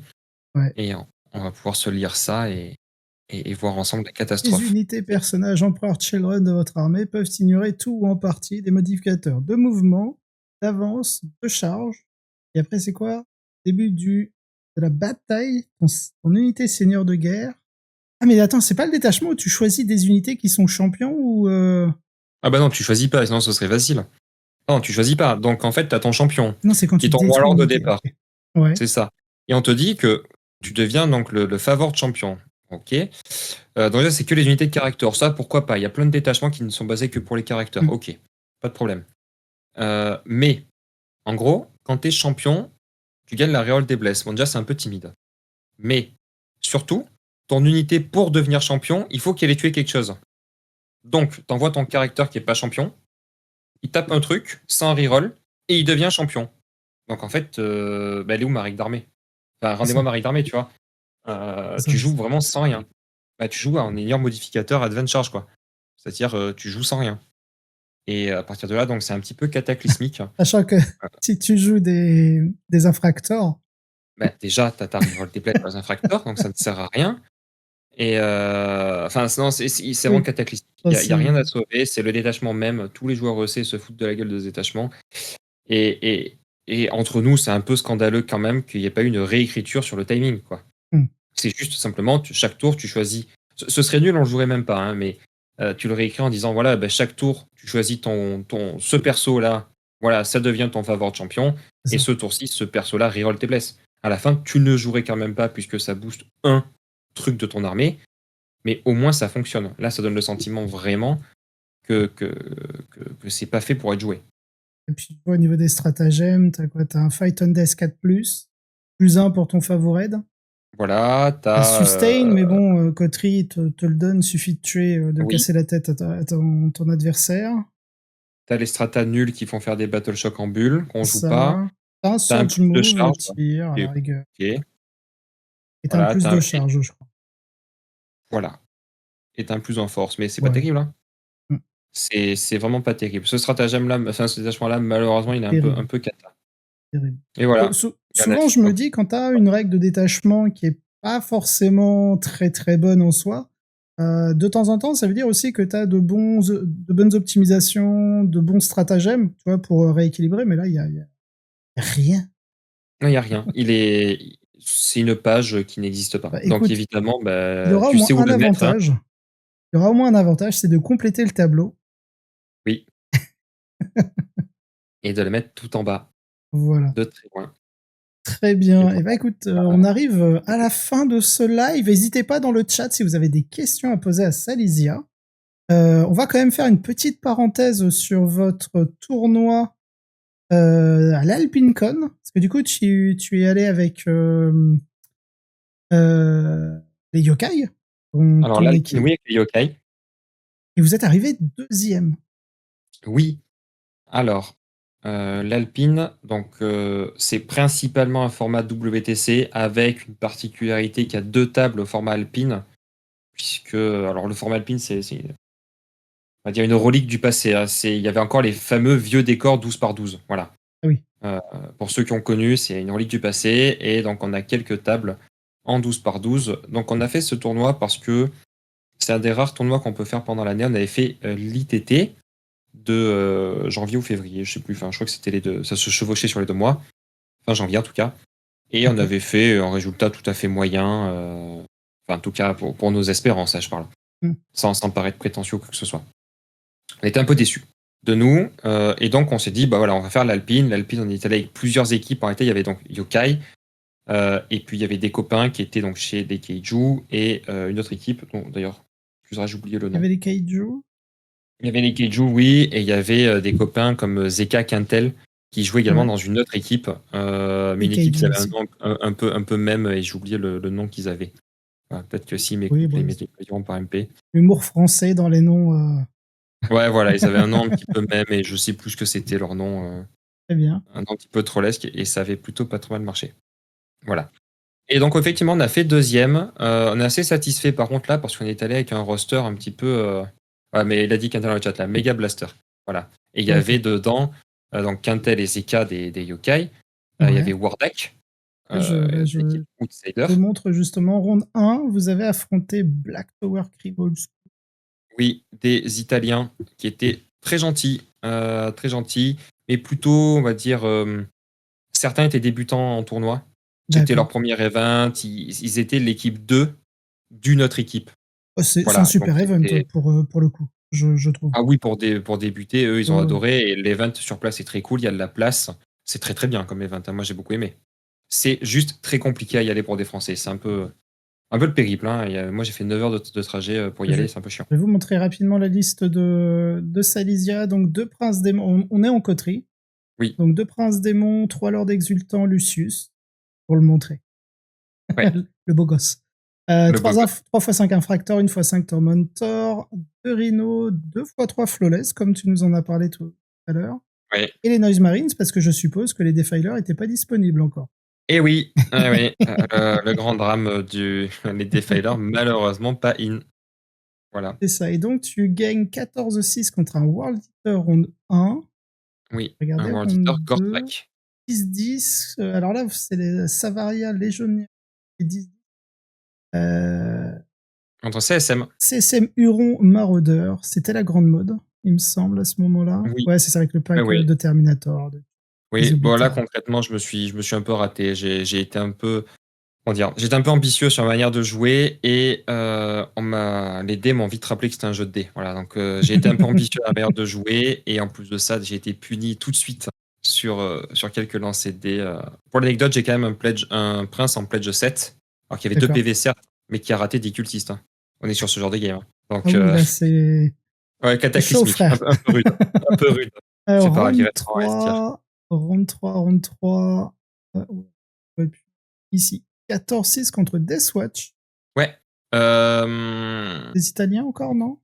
Ouais. Et on va pouvoir se lire ça et voir ensemble la catastrophe. Les unités personnages Emperor Children de votre armée peuvent ignorer tout ou en partie des modificateurs de mouvement, d'avance, de charge. Et après, c'est quoi? Début de la bataille, ton unité seigneur de guerre. Ah, mais attends, c'est pas le détachement où tu choisis des unités qui sont champions ou. Ah bah non, tu choisis pas, sinon ce serait facile. Non, tu choisis pas. Donc en fait, t'as ton champion. Non, c'est quand qui est tu ton warlord de départ. Okay. Ouais. C'est ça. Et on te dit que tu deviens donc le favor de champion. Ok. Donc là, c'est que les unités de caractère. Ça, pourquoi pas? Il y a plein de détachements qui ne sont basés que pour les caractères. Ok, pas de problème. Mais, en gros, quand t'es champion, tu gagnes la reroll des blesses. Bon, déjà, c'est un peu timide. Mais, surtout, ton unité, pour devenir champion, il faut qu'elle ait tué quelque chose. Donc, t'envoies ton caractère qui est pas champion, il tape un truc, sans reroll, et il devient champion. Donc, en fait, elle est où ma règle d'armée? Enfin, rendez-moi ma règle d'armée, tu vois. Tu joues vraiment sans rien. Bah, tu joues en ayant modificateur advance charge, quoi. C'est-à-dire, tu joues sans rien. Et à partir de là, donc c'est un petit peu cataclysmique. Sachant que si tu joues des infractors. Bah, déjà, t'as ta reroll des blesses pour les infracteurs, donc ça ne sert à rien. Et enfin, non, c'est vraiment cataclysmique. Il n'y a rien à sauver, c'est le détachement même. Tous les joueurs EC se foutent de la gueule de ce détachement. Et entre nous, c'est un peu scandaleux quand même qu'il n'y ait pas eu une réécriture sur le timing, quoi. C'est juste simplement, chaque tour, tu choisis. Ce serait nul, on le jouerait même pas, hein, mais tu le réécris en disant voilà, bah, chaque tour, tu choisis ce perso-là, voilà, ça devient ton favori de champion. Et ce tour-ci, ce perso-là reroll tes blesses. À la fin, tu ne jouerais quand même pas puisque ça booste un truc de ton armée, mais au moins ça fonctionne. Là, ça donne le sentiment vraiment que c'est pas fait pour être joué. Et puis, au niveau des stratagèmes, t'as quoi? T'as un Fight on Death 4+, plus 1 pour ton favored. Voilà, t'as. Sustain, mais bon, Kotri te le donne, suffit de tuer, de casser la tête à ton adversaire. T'as les stratas nuls qui font faire des battle shock en bulle, qu'on joue pas. T'as un surge move, de charge, tir, à la rigueur. Et t'as un plus de charge, je crois. Voilà. Et t'as un plus en force, mais c'est pas terrible, hein. C'est vraiment pas terrible. Ce stratagème-là, enfin ce détachement-là, malheureusement, il est un peu cata. Terrible. Et voilà. Souvent, je me dis, quand t'as une règle de détachement qui est pas forcément très très bonne en soi, de temps en temps, ça veut dire aussi que t'as de bonnes optimisations, de bons stratagèmes, tu vois, pour rééquilibrer, mais là, il y a rien. Non, il y a rien. C'est une page qui n'existe pas. Donc écoute, évidemment, tu sais où le mettre, hein. Il y aura au moins un avantage, c'est de compléter le tableau. Oui. Et de le mettre tout en bas. Voilà. De très loin. Très bien. Et écoute, on arrive à la fin de ce live. N'hésitez pas dans le chat si vous avez des questions à poser à Salysia. On va quand même faire une petite parenthèse sur votre tournoi à l'AlpineCon. Parce que du coup, tu es allé avec les yokai. Alors là, oui, avec les yokai. Et vous êtes arrivé 2e. Oui. Alors, L'Alpine, donc c'est principalement un format WTC avec une particularité qui a 2 tables au format Alpine, puisque alors le format Alpine, c'est on va dire une relique du passé, hein. Il y avait encore les fameux vieux décors 12 par 12, voilà. Ah oui. Pour ceux qui ont connu, c'est une relique du passé et donc on a quelques tables en 12 par 12. Donc on a fait ce tournoi parce que c'est un des rares tournois qu'on peut faire pendant l'année. On avait fait l'ITT de janvier ou février, je sais plus. Enfin, je crois que c'était les deux. Ça se chevauchait sur les 2 mois. Fin janvier en tout cas. Et on Ok. avait fait un résultat tout à fait moyen. Enfin, en tout cas pour nos espérances, ça je parle. Hmm. Sans paraître prétentieux ou quoi que ce soit. On était un peu déçus de nous. Et donc on s'est dit, bah voilà, on va faire l'Alpine. L'Alpine, on est allé avec plusieurs équipes. En réalité, il y avait donc Yokai. Et puis il y avait des copains qui étaient donc chez des Keiju et une autre équipe, dont d'ailleurs, j'ai oublié le Il y nom. avait les kaiju. Il y avait les Keiju, oui, et il y avait des copains comme Zeka Quintel qui jouaient également Ouais. dans une autre équipe, mais Les une équipe qui kaiju avait un aussi. nom un peu même, et j'ai oublié le nom qu'ils avaient. Voilà, peut-être que s'ils Oui, m'écoutent, bon, les diront par MP. l'humour français dans les noms. Ouais, voilà, ils avaient un nom un petit peu même, et je sais plus ce que c'était leur nom, Très bien. un nom un petit peu trollesque, et ça avait plutôt pas trop mal marché. Voilà. Et donc effectivement, on a fait deuxième. On est assez satisfait par contre là, parce qu'on est allé avec un roster un petit peu. Ouais, mais il a dit Quintel dans le chat là, Mega Blaster. Voilà. Et il y avait Ok. dedans donc Quintel et Zeka des Yokai. Il y Ouais. avait Wardak, Là, l'équipe Outsider. je montre justement ronde 1. Vous avez affronté Black Tower Criminals. Oui, des Italiens qui étaient très gentils, mais plutôt, on va dire, certains étaient débutants en tournoi. C'était leur D'accord. premier event. Ils étaient l'équipe 2 d'une autre équipe. Oh, c'est un Voilà, donc super event c'était. pour le coup, je trouve. Ah oui, pour débuter, eux, ils Ouais, ont ouais. adoré. Et l'event sur place est très cool. Il y a de la place. C'est très très bien comme event, hein. Moi, j'ai beaucoup aimé. C'est juste très compliqué à y aller pour des Français. C'est un peu le périple, hein. Moi, j'ai fait 9 heures de trajet pour y Je, aller. C'est un peu chiant. je vais vous montrer rapidement la liste de Silesia. Donc, deux princes démons. On est en coterie. Oui, Donc, deux princes démons, trois lords exultants, Lucius, pour le montrer. ouais, Le beau gosse. le beau 3 gosse. 3x5 infractors, 1x5 tormentor, 2 rhinos, 2x3 flawless, comme tu nous en as parlé tout à l'heure. Ouais. Et les noise marines, parce que je suppose que les defilers n'étaient pas disponibles encore. Et oui, ah oui, le grand drame les Defiler, malheureusement pas in. Voilà. C'est ça. Et donc, tu gagnes 14-6 contre un World Eater round 1. Oui, un Regardez, World round Eater 2. Gortrak. 10-10. Alors là, c'est les Savaria Legionnaires. Et 10. Euh, Contre CSM. CSM Huron Maraudeur. C'était la grande mode, il me semble, à ce moment-là. Oui, Ouais, c'est ça, avec le oui, pack oui. de Terminator. Oui, Des bon là oblitérés. concrètement, je me suis un peu raté. J'ai été un peu, comment dire, j'étais un peu ambitieux sur ma manière de jouer et les dés m'ont vite rappelé que c'était un jeu de dés. Voilà, donc j'ai été un peu ambitieux à la manière de jouer et en plus de ça, j'ai été puni tout de suite sur quelques lancers de dés. Pour l'anecdote, j'ai quand même un prince en pledge 7, alors qu'il y avait 2 D'accord. PV certes, mais qui a raté des cultistes, hein. On est sur ce genre de game, hein. Ah Donc oui, là, c'est ouais, chaud, cataclysmique, frère. un peu rude, un peu rude. C'est pas grave, il Round restera en S tier. 3. Round 3, round 3. Ouais, puis ici. 14-6 contre Deathwatch. Ouais. Les Italiens encore, non?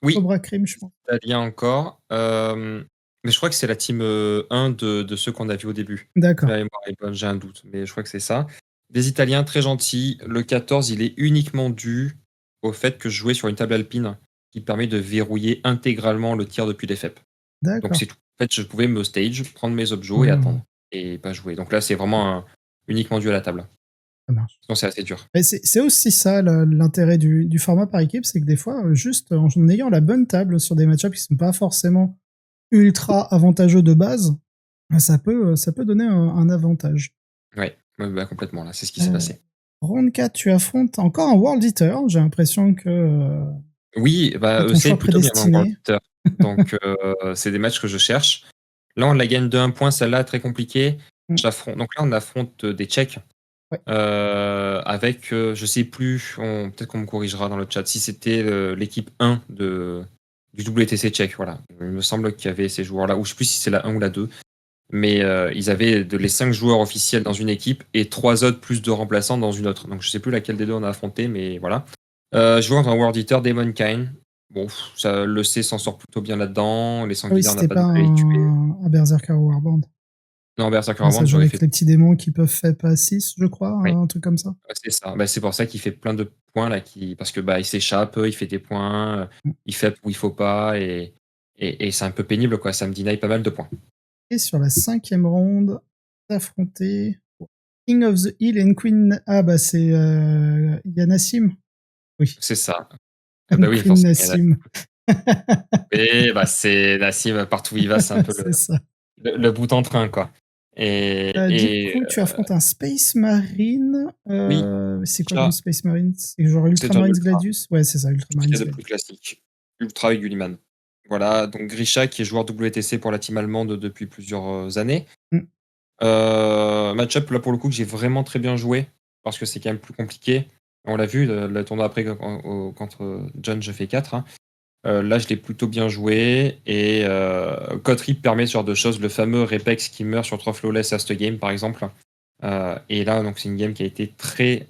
Oui, Cobra Crime, je pense. italien encore. Mais je crois que c'est la team 1 de ceux qu'on a vu au début. D'accord. La mémoire est bonne, j'ai un doute, mais je crois que c'est ça. Des Italiens très gentils. Le 14, il est uniquement dû au fait que je jouais sur une table alpine qui permet de verrouiller intégralement le tir depuis les FEP. Donc D'accord. c'est tout. En fait, je pouvais me stage, prendre mes objets Ouais, et ouais, ouais, attendre. Et pas jouer. Donc là, c'est vraiment uniquement dû à la table. ça marche. Sinon, c'est assez dur. Mais c'est aussi ça l'intérêt du format par équipe, c'est que des fois, juste en ayant la bonne table sur des match-ups qui sont pas forcément ultra avantageux de base, ça peut donner un avantage. Ouais, bah, complètement, là, c'est ce qui s'est Euh, passé. Round 4, tu affrontes encore un World Eater. J'ai l'impression que Oui, bah, c'est ton c'est choix plutôt bien en World prédestiné. Eater. Donc, c'est des matchs que je cherche. Là, on la gagne de 1 point, celle-là, très compliquée. Mm. Donc là, on affronte des Tchèques Ouais. avec, je sais plus, peut-être qu'on me corrigera dans le chat, si c'était l'équipe 1 du WTC tchèque. Voilà. Il me semble qu'il y avait ces joueurs-là, ou je sais plus si c'est la 1 ou la 2. Mais ils avaient les 5 joueurs officiels dans une équipe et 3 autres plus de remplaçants dans une autre. Donc je sais plus laquelle des deux on a affronté, mais voilà. Je joue contre un World Eater, Demonkind. Bon, le C s'en sort plutôt bien là-dedans. Les Ah oui, sanguinaires, on n'a c'était pas de pas mal à les tuer. un Berserker Warband. Non, Berserker Ça Warband, joue j'aurais avec fait. les petits démons qui peuvent faire pas 6, je crois, Oui, un truc comme ça. ouais, c'est ça. Bah, c'est pour ça qu'il fait plein de points là, parce que il s'échappe, il fait des points, Mm. il fait où il faut pas, et c'est un peu pénible, quoi. Ça me deny pas mal de points. Et sur la 5e ronde, affronter King of the Hill and Queen. Ah bah c'est il y a Nassim. Oui, C'est ça. Ah bah and oui, Queen forcément. Nassim. Et c'est Nassim, partout où il va, c'est un peu C'est ça. le bout en train, quoi. Du Et coup, tu affrontes un Space Marine. oui, C'est quoi comme déjà, Space Marine? C'est genre c'est un Ultramarines ultra. Gladius? Ouais, c'est ça, Ce qu'il Ultramarines y a de plus Gladius. classique. Ultra avec Gulliman. Voilà, donc Grisha qui est joueur WTC pour la team allemande depuis plusieurs années. Mm. Match-up là pour le coup que j'ai vraiment très bien joué parce que c'est quand même plus compliqué. On l'a vu, le tournoi après contre John, je fais 4. Hein. Là, je l'ai plutôt bien joué et Kotrip permet ce genre de choses. Le fameux Repex qui meurt sur 3 flawless à cette game par exemple. Et là, donc c'est une game qui a été très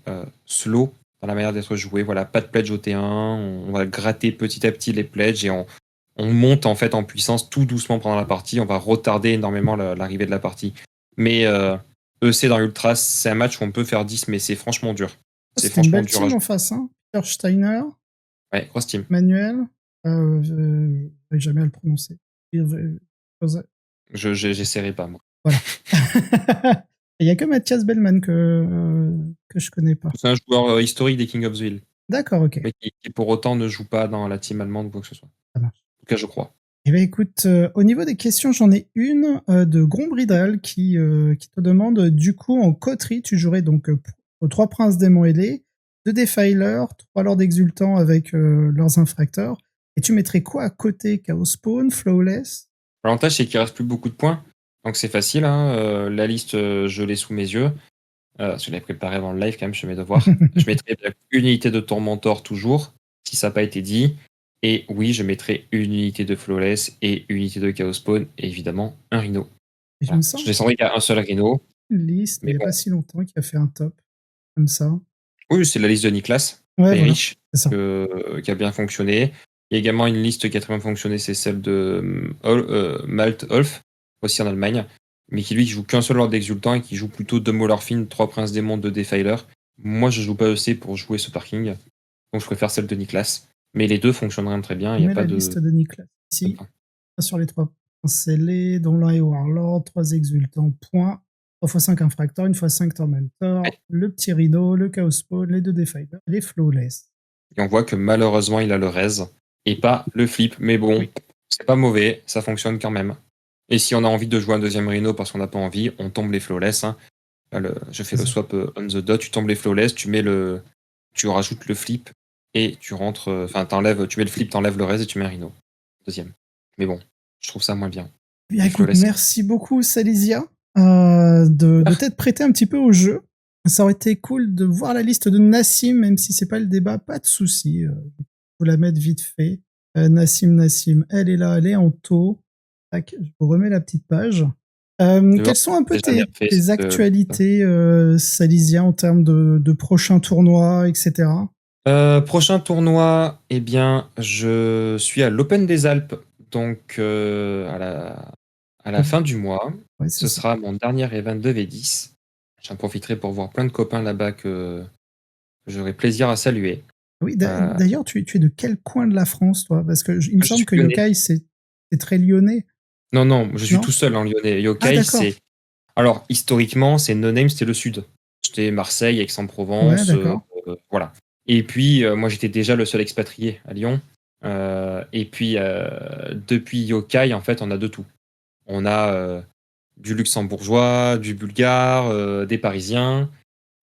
slow dans la manière d'être jouée. Voilà, pas de pledge au T1. On va gratter petit à petit les pledges et on monte en fait en puissance tout doucement pendant la partie. On va retarder énormément l'arrivée de la partie. Mais EC dans Ultra, c'est un match où on peut faire 10, mais c'est franchement dur. C'est C'était une franchement belle dur à team en jouer. face, hein. Peter Steiner, Ouais, grosse team. Manuel, j'arrive jamais à le prononcer. J'essaierai pas, moi. Voilà. Il y a que Mathias Bellman que je connais pas. C'est un joueur historique des King of the Hill, D'accord, ok. mais qui pour autant ne joue pas dans la team allemande ou quoi que ce soit. Ça marche. En tout cas, je crois. Eh bien, écoute, au niveau des questions, j'en ai une de Gombridal qui te demande, du coup, en coterie, tu jouerais donc aux 3 princes démons ailés, 2 défilers, 3 lords exultants avec leurs infracteurs, et tu mettrais quoi à côté? Chaos Spawn, Flawless? L'avantage, c'est qu'il reste plus beaucoup de points, donc c'est facile. Hein. La liste, je l'ai sous mes yeux. Je l'ai préparée avant le live, quand même, je fais mes devoirs. Je mettrai une unité de Tormentor toujours, si ça n'a pas été dit. Et oui, je mettrai une unité de Flawless et une unité de Chaos Spawn, et évidemment un Rhino. Et il me Voilà. Je semble descendrai qu'à un seul Rhino, une liste, il mais n'y a bon. pas si longtemps, qui a fait un top comme ça. Oui, c'est la liste de Niklas, Ouais, très voilà, riche, c'est ça. qui a bien fonctionné. Il y a également une liste qui a très bien fonctionné, c'est celle de Malte Olf, aussi en Allemagne, mais qui joue qu'un seul Lord d'Exultant et qui joue plutôt 2 Maulerfin, 3 Princes Démons, 2 Defiler. Moi, je joue pas EC pour jouer ce parking, donc je préfère celle de Niklas. Mais les deux fonctionneraient très bien, il Je n'y a mets pas la de. liste de Niklas ici, sur les 3 scellés, dont l'un est Warlord, 3 exultants, point. 3x5 infracteurs, 1x5 tormentor, Ouais. le petit Rhino, le Chaos Spawn, les 2 Defiler, les Flawless. Et on voit que malheureusement, il a le raise et pas le flip, mais bon, Oui. c'est pas mauvais, ça fonctionne quand même. Et si on a envie de jouer un deuxième Rhino parce qu'on n'a pas envie, on tombe les Flawless. Hein. Je fais le swap on the dot, tu tombes les Flawless, tu rajoutes le flip et tu rentres. Enfin, tu mets le flip, t'enlèves le raise et tu mets un Rhino. Deuxième. Mais bon, je trouve ça moins bien. Bien, Les écoute, Flawless. merci beaucoup, Salisia, de t'être prêté un petit peu au jeu. Ça aurait été cool de voir la liste de Nassim, même si c'est pas le débat, pas de souci. Faut la mettre vite fait. Nassim, elle est là, elle est en taux. Tac, je vous remets la petite page. Quelles sont un peu Déjà bien fait, tes actualités, Salisia, en termes de prochains tournois, etc. Prochain tournoi, eh bien, je suis à l'Open des Alpes, donc à la fin du mois. Ouais, Ce c'est ça. sera mon dernier event de V10. J'en profiterai pour voir plein de copains là-bas que j'aurai plaisir à saluer. Oui, d'ailleurs, tu es de quel coin de la France, toi? Parce que il me Je semble suis que lyonnais. Yokai, c'est très lyonnais. Non, je suis Non? tout seul en lyonnais. Ah, Yokai, d'accord. c'est. Alors, historiquement, c'est No Name, c'était le sud. C'était Marseille, Ouais, Aix-en-Provence, d'accord. voilà. Et puis, moi, j'étais déjà le seul expatrié à Lyon. Et puis, depuis Yokai, en fait, on a de tout. On a du luxembourgeois, du bulgare, des parisiens,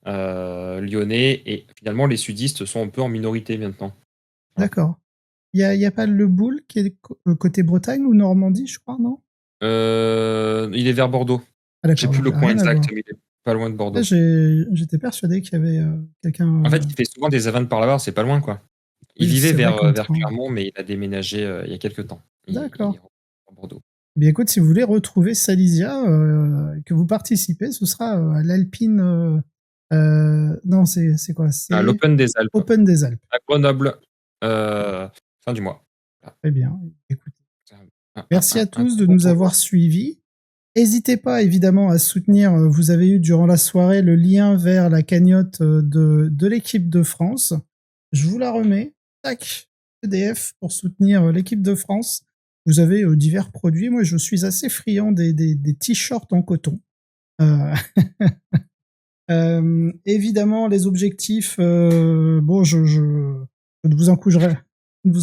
lyonnais, et finalement, les sudistes sont un peu en minorité maintenant. Voilà. D'accord. Il y a pas le Boule qui est côté Bretagne ou Normandie, je crois, non? Il est vers Bordeaux. Ah, J'ai d'accord, plus donc le ça a coin rien à exact, voir. mais il est pas loin de Là, Bordeaux. j'étais persuadé qu'il y avait quelqu'un. En fait, il fait souvent des events par là-bas, c'est pas loin, quoi. Il Oui, vivait c'est vrai vers qu'entre. Clermont, mais il a déménagé il y a quelques temps. Il est D'accord. à Bordeaux. Bien, écoute, si vous voulez retrouver Salisia, que vous participez, ce sera à l'Alpine. Non, c'est quoi? À C'est l'Open des Alpes, Open des Alpes. à Grenoble. Euh, fin du mois. Voilà. Très bien. Écoute, C'est merci à un tous de gros nous pourboire. avoir suivis. N'hésitez pas évidemment à soutenir, vous avez eu durant la soirée le lien vers la cagnotte de l'équipe de France. Je vous la remets. Tac, PDF pour soutenir l'équipe de France. Vous avez divers produits. Moi, je suis assez friand des t-shirts en coton. Euh, évidemment, les objectifs, bon, je ne vous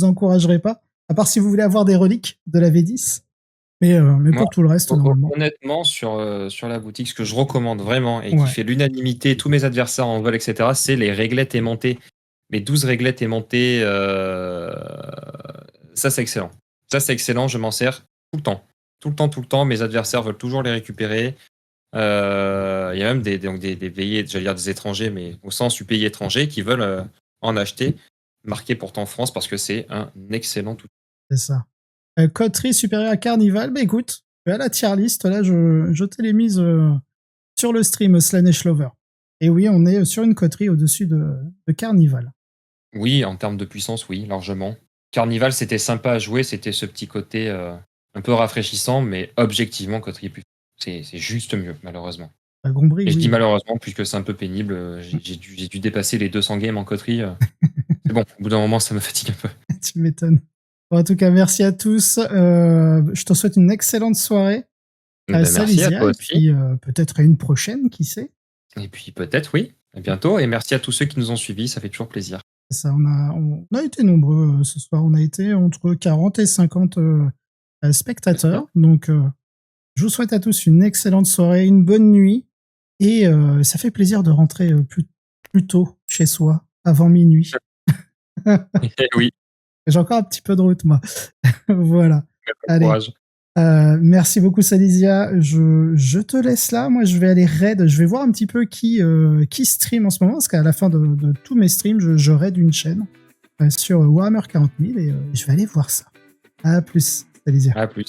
encouragerai pas, à part si vous voulez avoir des reliques de la V10. Mais Moi, pour tout le reste, normalement. honnêtement, sur la boutique, ce que je recommande vraiment et qui Ouais, fait l'unanimité, tous mes adversaires en veulent, et cetera, c'est les réglettes aimantées. Les 12 réglettes aimantées, ça, c'est excellent. Ça, c'est excellent, je m'en sers tout le temps. Tout le temps, tout le temps. Mes adversaires veulent toujours les récupérer. Il y a même des pays, j'allais dire des étrangers, mais au sens du pays étranger, qui veulent en acheter, marqué pourtant France, parce que c'est un excellent outil. c'est ça. Coterie supérieure à Carnival, bah écoute, à la tier list, là, je te l'ai mise sur le stream Slanesh Lover. Et oui, on est sur une coterie au-dessus de Carnival. Oui, en termes de puissance, oui, largement. Carnival, c'était sympa à jouer, c'était ce petit côté un peu rafraîchissant, mais objectivement, Coterie est plus. C'est juste mieux, malheureusement. La Gombrie, Et je dis oui. malheureusement, puisque c'est un peu pénible. J'ai dû dépasser les 200 games en Coterie. C'est bon, au bout d'un moment, ça me fatigue un peu. Tu m'étonnes. Bon, en tout cas, merci à tous. Je te souhaite une excellente soirée. Ben, merci à Salysia, toi et aussi. puis peut-être à une prochaine, qui sait. Et puis peut-être, oui, à bientôt. Et merci à tous ceux qui nous ont suivis, ça fait toujours plaisir. Ça, on a été nombreux ce soir. On a été entre 40 et 50 spectateurs. Donc, je vous souhaite à tous une excellente soirée, une bonne nuit. Et ça fait plaisir de rentrer plus tôt chez soi, avant minuit. Oui, J'ai encore un petit peu de route, moi. Voilà. bon Allez. courage. Merci beaucoup, Salysia. Je te laisse là. Moi, je vais aller raid. Je vais voir un petit peu qui stream en ce moment, parce qu'à la fin de tous mes streams, je raid une chaîne sur Warhammer 40 000 et je vais aller voir ça. À plus, Salysia. À plus.